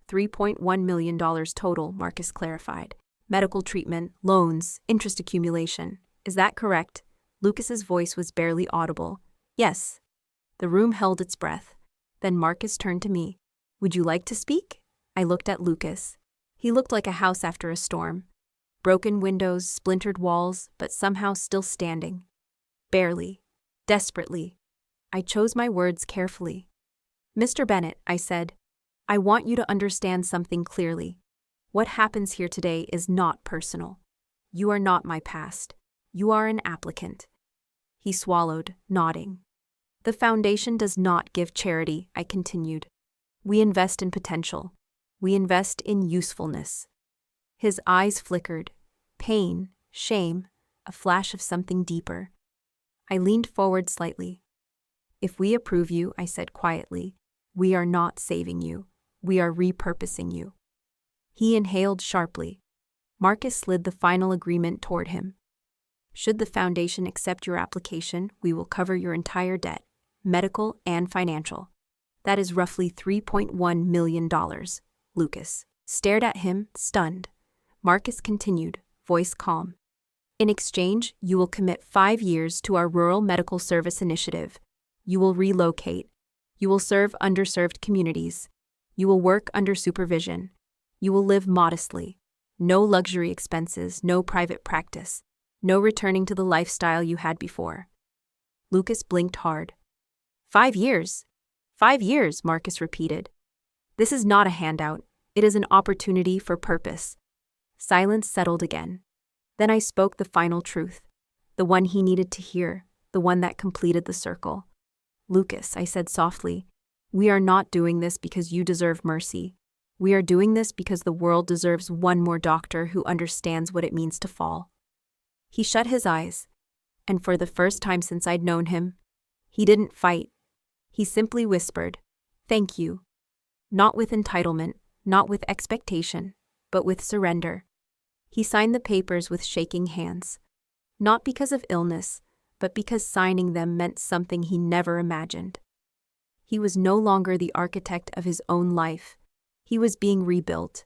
$3.1 million total," Marcus clarified. "Medical treatment, loans, interest accumulation. Is that correct?" Lucas's voice was barely audible. "Yes." The room held its breath. Then Marcus turned to me. "Would you like to speak?" I looked at Lucas. He looked like a house after a storm. Broken windows, splintered walls, but somehow still standing. Barely. Desperately. I chose my words carefully. "Mr. Bennett," I said, "I want you to understand something clearly. What happens here today is not personal. You are not my past. You are an applicant." He swallowed, nodding. "The foundation does not give charity," I continued. "We invest in potential. We invest in usefulness." His eyes flickered. Pain, shame, a flash of something deeper. I leaned forward slightly. "If we approve you," I said quietly, "we are not saving you. We are repurposing you." He inhaled sharply. Marcus slid the final agreement toward him. "Should the foundation accept your application, we will cover your entire debt, medical and financial. That is roughly $3.1 million. Lucas stared at him, stunned. Marcus continued, voice calm. "In exchange, you will commit 5 years to our Rural Medical Service Initiative. You will relocate. You will serve underserved communities. You will work under supervision. You will live modestly. No luxury expenses, no private practice. No returning to the lifestyle you had before." Lucas blinked hard. 5 years? 5 years, Marcus repeated. "This is not a handout. It is an opportunity for purpose." Silence settled again. Then I spoke the final truth, the one he needed to hear, the one that completed the circle. "Lucas," I said softly, "we are not doing this because you deserve mercy. We are doing this because the world deserves one more doctor who understands what it means to fall." He shut his eyes, and for the first time since I'd known him, he didn't fight. He simply whispered, "Thank you." Not with entitlement, not with expectation, but with surrender. He signed the papers with shaking hands. Not because of illness, but because signing them meant something he never imagined. He was no longer the architect of his own life. He was being rebuilt.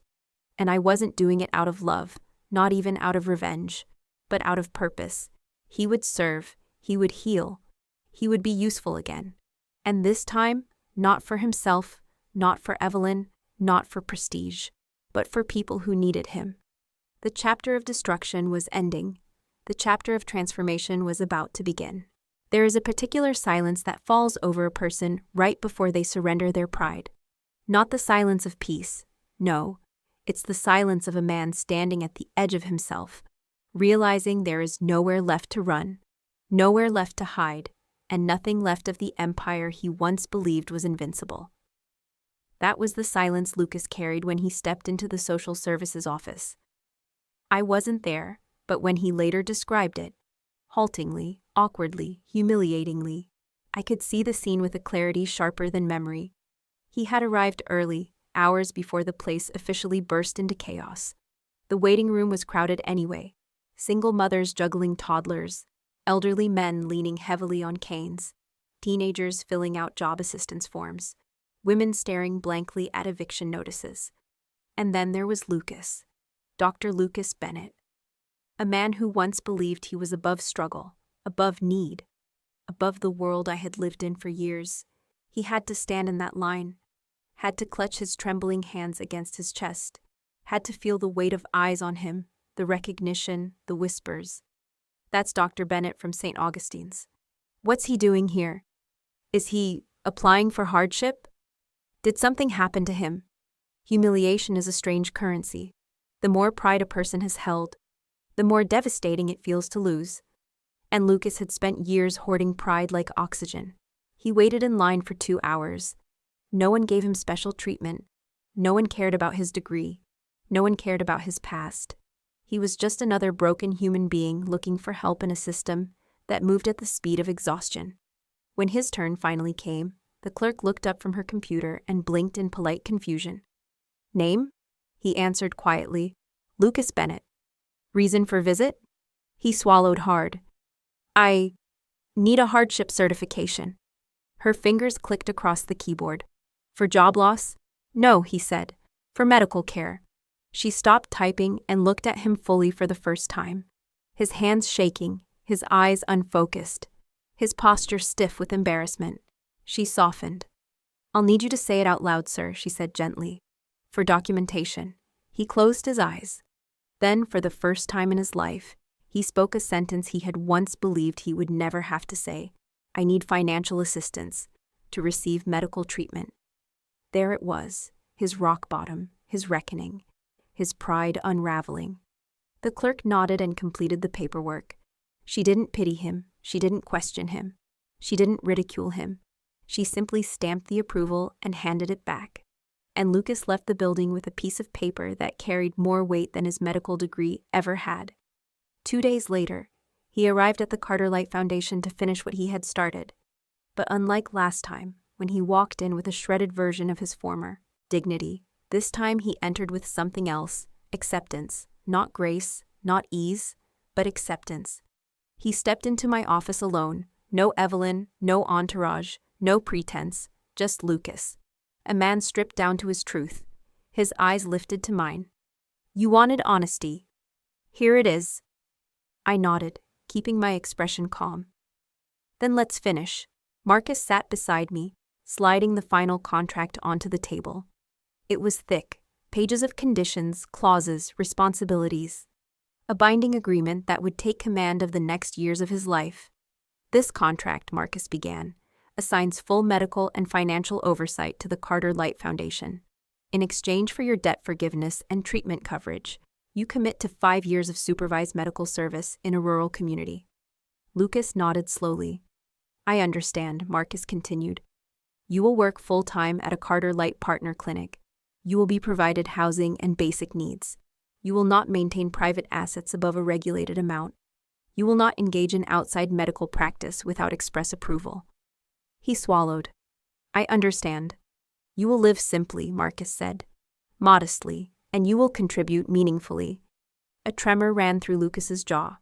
And I wasn't doing it out of love, not even out of revenge, but out of purpose. He would serve, he would heal, he would be useful again. And this time, not for himself, not for Evelyn, not for prestige, but for people who needed him. The chapter of destruction was ending. The chapter of transformation was about to begin. There is a particular silence that falls over a person right before they surrender their pride. Not the silence of peace. No, it's the silence of a man standing at the edge of himself, realizing there is nowhere left to run, nowhere left to hide, and nothing left of the empire he once believed was invincible. That was the silence Lucas carried when he stepped into the social services office. I wasn't there, but when he later described it, haltingly, awkwardly, humiliatingly, I could see the scene with a clarity sharper than memory. He had arrived early, hours before the place officially burst into chaos. The waiting room was crowded anyway. Single mothers juggling toddlers, elderly men leaning heavily on canes, teenagers filling out job assistance forms, women staring blankly at eviction notices. And then there was Lucas, Dr. Lucas Bennett, a man who once believed he was above struggle, above need, above the world I had lived in for years. He had to stand in that line, had to clutch his trembling hands against his chest, had to feel the weight of eyes on him, the recognition, the whispers. "That's Dr. Bennett from St. Augustine's. What's he doing here? Is he applying for hardship? Did something happen to him?" Humiliation is a strange currency. The more pride a person has held, the more devastating it feels to lose. And Lucas had spent years hoarding pride like oxygen. He waited in line for 2 hours. No one gave him special treatment. No one cared about his degree. No one cared about his past. He was just another broken human being looking for help in a system that moved at the speed of exhaustion. When his turn finally came, the clerk looked up from her computer and blinked in polite confusion. "Name?" he answered quietly. "Lucas Bennett." "Reason for visit?" He swallowed hard. "I need a hardship certification." Her fingers clicked across the keyboard. "For job loss?" "No," he said. "For medical care." She stopped typing and looked at him fully for the first time. His hands shaking, his eyes unfocused, his posture stiff with embarrassment. She softened. "I'll need you to say it out loud, sir," she said gently. "For documentation." He closed his eyes. Then, for the first time in his life, he spoke a sentence he had once believed he would never have to say. "I need financial assistance to receive medical treatment." There it was, his rock bottom, his reckoning, his pride unraveling. The clerk nodded and completed the paperwork. She didn't pity him, she didn't question him, she didn't ridicule him. She simply stamped the approval and handed it back. And Lucas left the building with a piece of paper that carried more weight than his medical degree ever had. 2 days later, he arrived at the Carter-Light Foundation to finish what he had started. But unlike last time, when he walked in with a shredded version of his former dignity, this time he entered with something else: acceptance, not grace, not ease, but acceptance. He stepped into my office alone, no Evelyn, no entourage, no pretense, just Lucas. A man stripped down to his truth, his eyes lifted to mine. "You wanted honesty. Here it is." I nodded, keeping my expression calm. "Then let's finish." Marcus sat beside me, sliding the final contract onto the table. It was thick, pages of conditions, clauses, responsibilities. A binding agreement that would take command of the next years of his life. "This contract," Marcus began, "assigns full medical and financial oversight to the Carter-Light Foundation. In exchange for your debt forgiveness and treatment coverage, you commit to 5 years of supervised medical service in a rural community." Lucas nodded slowly. "I understand," Marcus continued. "You will work full-time at a Carter-Light partner clinic. You will be provided housing and basic needs. You will not maintain private assets above a regulated amount. You will not engage in outside medical practice without express approval." He swallowed. "I understand. You will live simply," Marcus said, "modestly, and you will contribute meaningfully." A tremor ran through Lucas's jaw.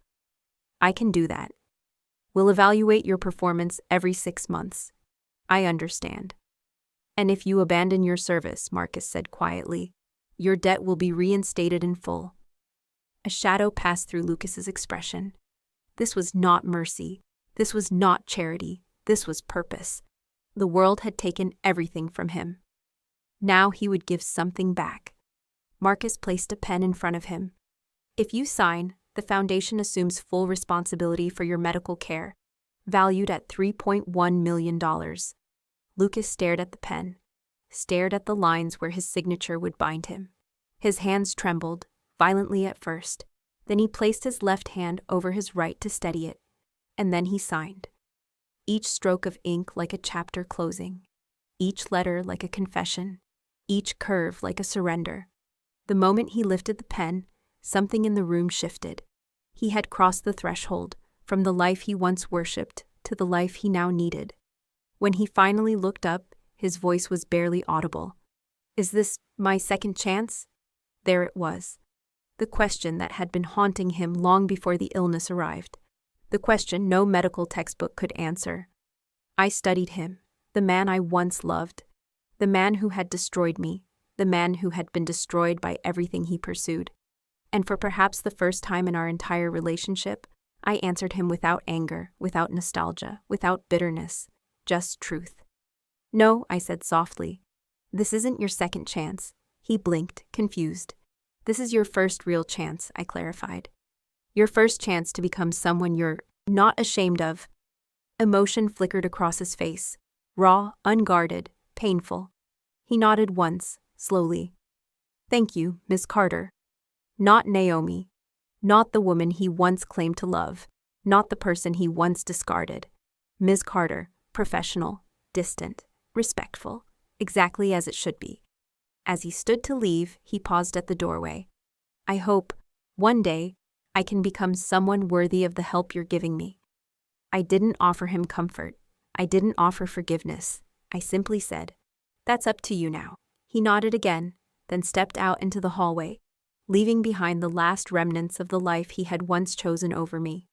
"I can do that. We'll evaluate your performance every 6 months. I understand." "And if you abandon your service," Marcus said quietly, "your debt will be reinstated in full." A shadow passed through Lucas's expression. This was not mercy. This was not charity. This was purpose. The world had taken everything from him. Now he would give something back. Marcus placed a pen in front of him. "If you sign, the foundation assumes full responsibility for your medical care, valued at $3.1 million. Lucas stared at the pen, stared at the lines where his signature would bind him. His hands trembled, violently at first. Then he placed his left hand over his right to steady it, and then he signed. Each stroke of ink like a chapter closing, each letter like a confession, each curve like a surrender. The moment he lifted the pen, something in the room shifted. He had crossed the threshold, from the life he once worshipped to the life he now needed. When he finally looked up, his voice was barely audible. "Is this my second chance?" There it was. The question that had been haunting him long before the illness arrived. The question no medical textbook could answer. I studied him, the man I once loved, the man who had destroyed me, the man who had been destroyed by everything he pursued. And for perhaps the first time in our entire relationship, I answered him without anger, without nostalgia, without bitterness, just truth. "No," I said softly. "This isn't your second chance." He blinked, confused. "This is your first real chance," I clarified. "Your first chance to become someone you're not ashamed of." Emotion flickered across his face, raw, unguarded, painful. He nodded once, slowly. "Thank you, Miss Carter." Not Naomi. Not the woman he once claimed to love. Not the person he once discarded. Ms. Carter, professional, distant, respectful, exactly as it should be. As he stood to leave, he paused at the doorway. I hope, one day, I can become someone worthy of the help you're giving me. I didn't offer him comfort. I didn't offer forgiveness. I simply said, that's up to you now. He nodded again, then stepped out into the hallway, leaving behind the last remnants of the life he had once chosen over me,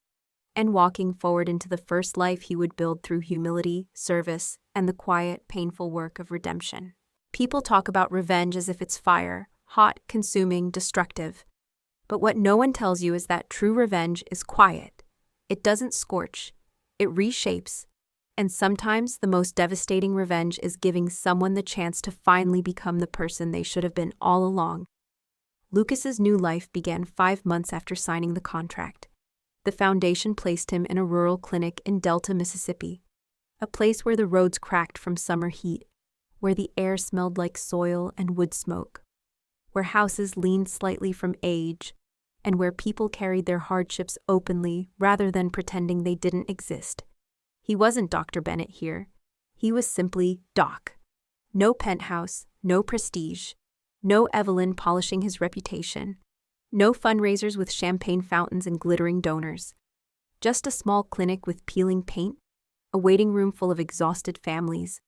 and walking forward into the first life he would build through humility, service, and the quiet, painful work of redemption. People talk about revenge as if it's fire, hot, consuming, destructive. But what no one tells you is that true revenge is quiet. It doesn't scorch. It reshapes. And sometimes the most devastating revenge is giving someone the chance to finally become the person they should have been all along. Lucas's new life began 5 months after signing the contract. The foundation placed him in a rural clinic in Delta, Mississippi, a place where the roads cracked from summer heat, where the air smelled like soil and wood smoke, where houses leaned slightly from age, and where people carried their hardships openly rather than pretending they didn't exist. He wasn't Dr. Bennett here. He was simply Doc. No penthouse, no prestige, no Evelyn polishing his reputation, no fundraisers with champagne fountains and glittering donors. Just a small clinic with peeling paint, a waiting room full of exhausted families,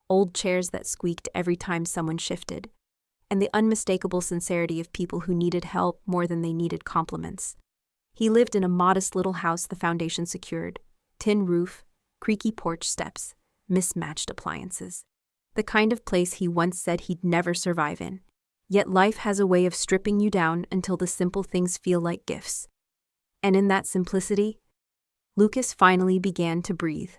old chairs that squeaked every time someone shifted, and the unmistakable sincerity of people who needed help more than they needed compliments. He lived in a modest little house the foundation secured, tin roof, creaky porch steps, mismatched appliances. The kind of place he once said he'd never survive in. Yet life has a way of stripping you down until the simple things feel like gifts. And in that simplicity, Lucas finally began to breathe.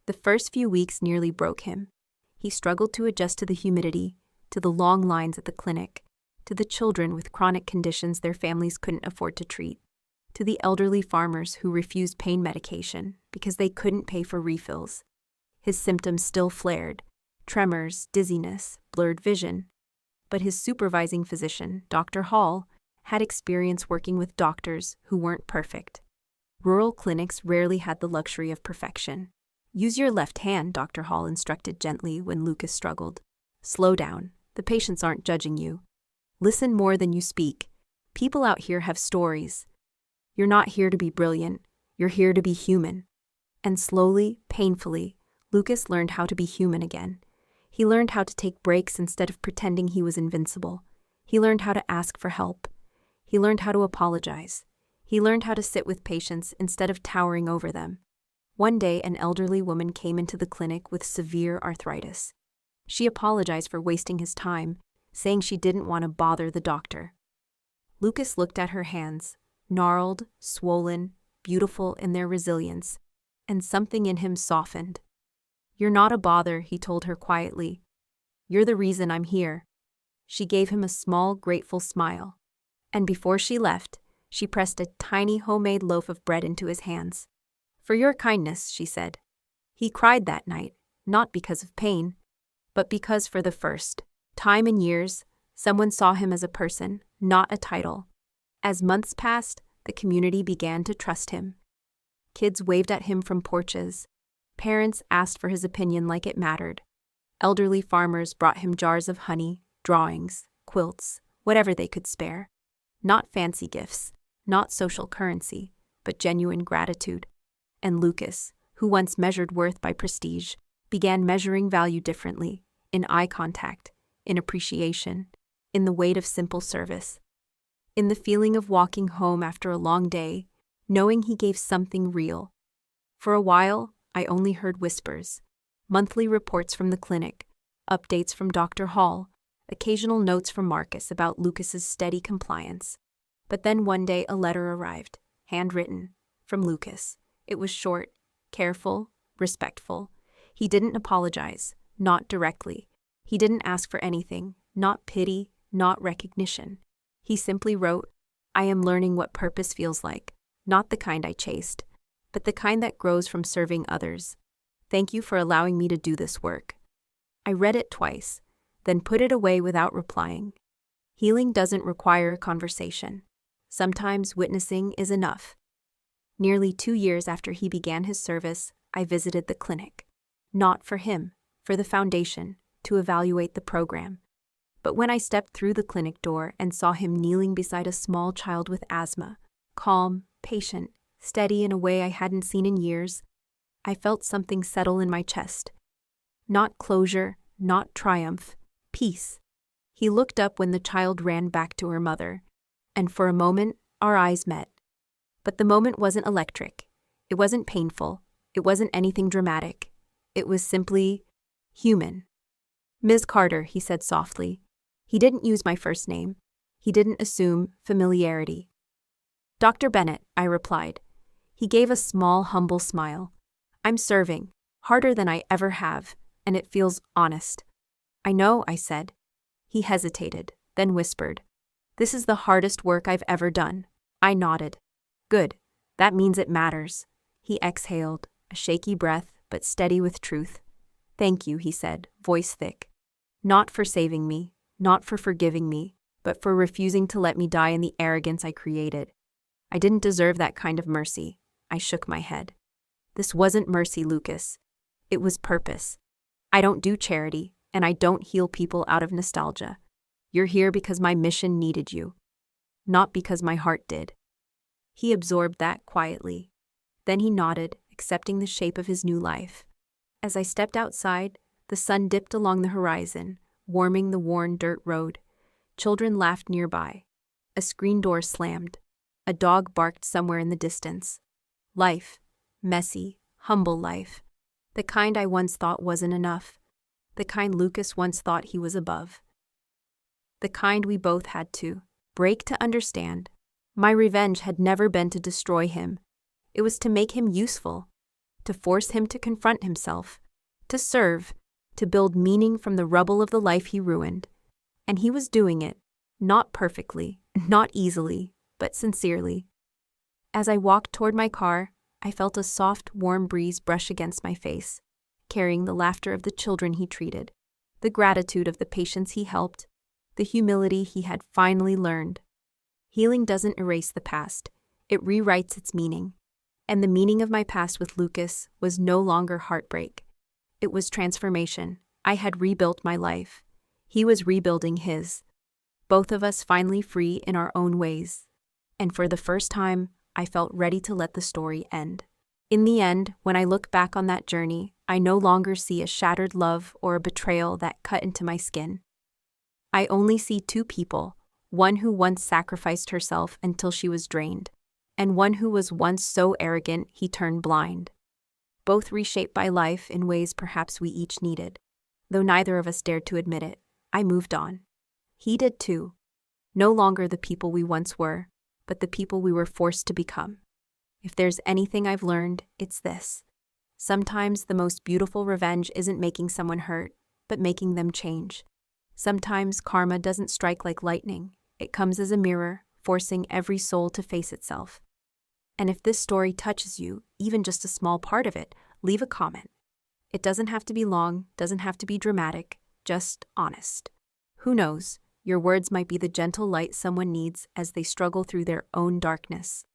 The first few weeks nearly broke him. He struggled to adjust to the humidity, to the long lines at the clinic, to the children with chronic conditions their families couldn't afford to treat, to the elderly farmers who refused pain medication because they couldn't pay for refills. His symptoms still flared: tremors, dizziness, blurred vision. But his supervising physician, Dr. Hall, had experience working with doctors who weren't perfect. Rural clinics rarely had the luxury of perfection. Use your left hand, Dr. Hall instructed gently when Lucas struggled. Slow down. The patients aren't judging you. Listen more than you speak. People out here have stories. You're not here to be brilliant. You're here to be human. And slowly, painfully, Lucas learned how to be human again. He learned how to take breaks instead of pretending he was invincible. He learned how to ask for help. He learned how to apologize. He learned how to sit with patients instead of towering over them. One day, an elderly woman came into the clinic with severe arthritis. She apologized for wasting his time, saying she didn't want to bother the doctor. Lucas looked at her hands, gnarled, swollen, beautiful in their resilience, and something in him softened. You're not a bother, he told her quietly. You're the reason I'm here. She gave him a small, grateful smile. And before she left, she pressed a tiny homemade loaf of bread into his hands. For your kindness, she said. He cried that night, not because of pain, but because for the first time in years, someone saw him as a person, not a title. As months passed, the community began to trust him. Kids waved at him from porches. Parents asked for his opinion like it mattered. Elderly farmers brought him jars of honey, drawings, quilts, whatever they could spare. Not fancy gifts, not social currency, but genuine gratitude. And Lucas, who once measured worth by prestige, began measuring value differently, in eye contact, in appreciation, in the weight of simple service, in the feeling of walking home after a long day, knowing he gave something real. For a while, I only heard whispers, monthly reports from the clinic, updates from Dr. Hall, occasional notes from Marcus about Lucas's steady compliance. But then one day a letter arrived, handwritten, from Lucas. It was short, careful, respectful. He didn't apologize, not directly. He didn't ask for anything, not pity, not recognition. He simply wrote, I am learning what purpose feels like, not the kind I chased, but the kind that grows from serving others. Thank you for allowing me to do this work. I read it twice, then put it away without replying. Healing doesn't require a conversation. Sometimes witnessing is enough. Nearly 2 years after he began his service, I visited the clinic. Not for him, for the foundation, to evaluate the program. But when I stepped through the clinic door and saw him kneeling beside a small child with asthma, calm, patient, steady in a way I hadn't seen in years, I felt something settle in my chest. Not closure, not triumph, peace. He looked up when the child ran back to her mother, and for a moment, our eyes met. But the moment wasn't electric. It wasn't painful. It wasn't anything dramatic. It was simply human. "Ms. Carter," he said softly. He didn't use my first name. He didn't assume familiarity. "Dr. Bennett," I replied. He gave a small, humble smile. "I'm serving, harder than I ever have, and it feels honest." "I know," I said. He hesitated, then whispered, "This is the hardest work I've ever done." I nodded. "Good. That means it matters." He exhaled, a shaky breath, but steady with truth. "Thank you," he said, voice thick. "Not for saving me, not for forgiving me, but for refusing to let me die in the arrogance I created. I didn't deserve that kind of mercy." I shook my head. "This wasn't mercy, Lucas. It was purpose. I don't do charity, and I don't heal people out of nostalgia. You're here because my mission needed you, not because my heart did." He absorbed that quietly. Then he nodded, accepting the shape of his new life. As I stepped outside, the sun dipped along the horizon, warming the worn dirt road. Children laughed nearby. A screen door slammed. A dog barked somewhere in the distance. Life. Messy, humble life. The kind I once thought wasn't enough. The kind Lucas once thought he was above. The kind we both had to break to understand. My revenge had never been to destroy him. It was to make him useful, to force him to confront himself, to serve, to build meaning from the rubble of the life he ruined. And he was doing it, not perfectly, not easily, but sincerely. As I walked toward my car, I felt a soft, warm breeze brush against my face, carrying the laughter of the children he treated, the gratitude of the patients he helped, the humility he had finally learned. Healing doesn't erase the past, it rewrites its meaning. And the meaning of my past with Lucas was no longer heartbreak. It was transformation. I had rebuilt my life. He was rebuilding his. Both of us finally free in our own ways. And for the first time, I felt ready to let the story end. In the end, when I look back on that journey, I no longer see a shattered love or a betrayal that cut into my skin. I only see two people, one who once sacrificed herself until she was drained, and one who was once so arrogant he turned blind. Both reshaped by life in ways perhaps we each needed. Though neither of us dared to admit it, I moved on. He did too. No longer the people we once were, but the people we were forced to become. If there's anything I've learned, it's this. Sometimes the most beautiful revenge isn't making someone hurt, but making them change. Sometimes karma doesn't strike like lightning. It comes as a mirror, forcing every soul to face itself. And if this story touches you, even just a small part of it, leave a comment. It doesn't have to be long, doesn't have to be dramatic, just honest. Who knows, your words might be the gentle light someone needs as they struggle through their own darkness.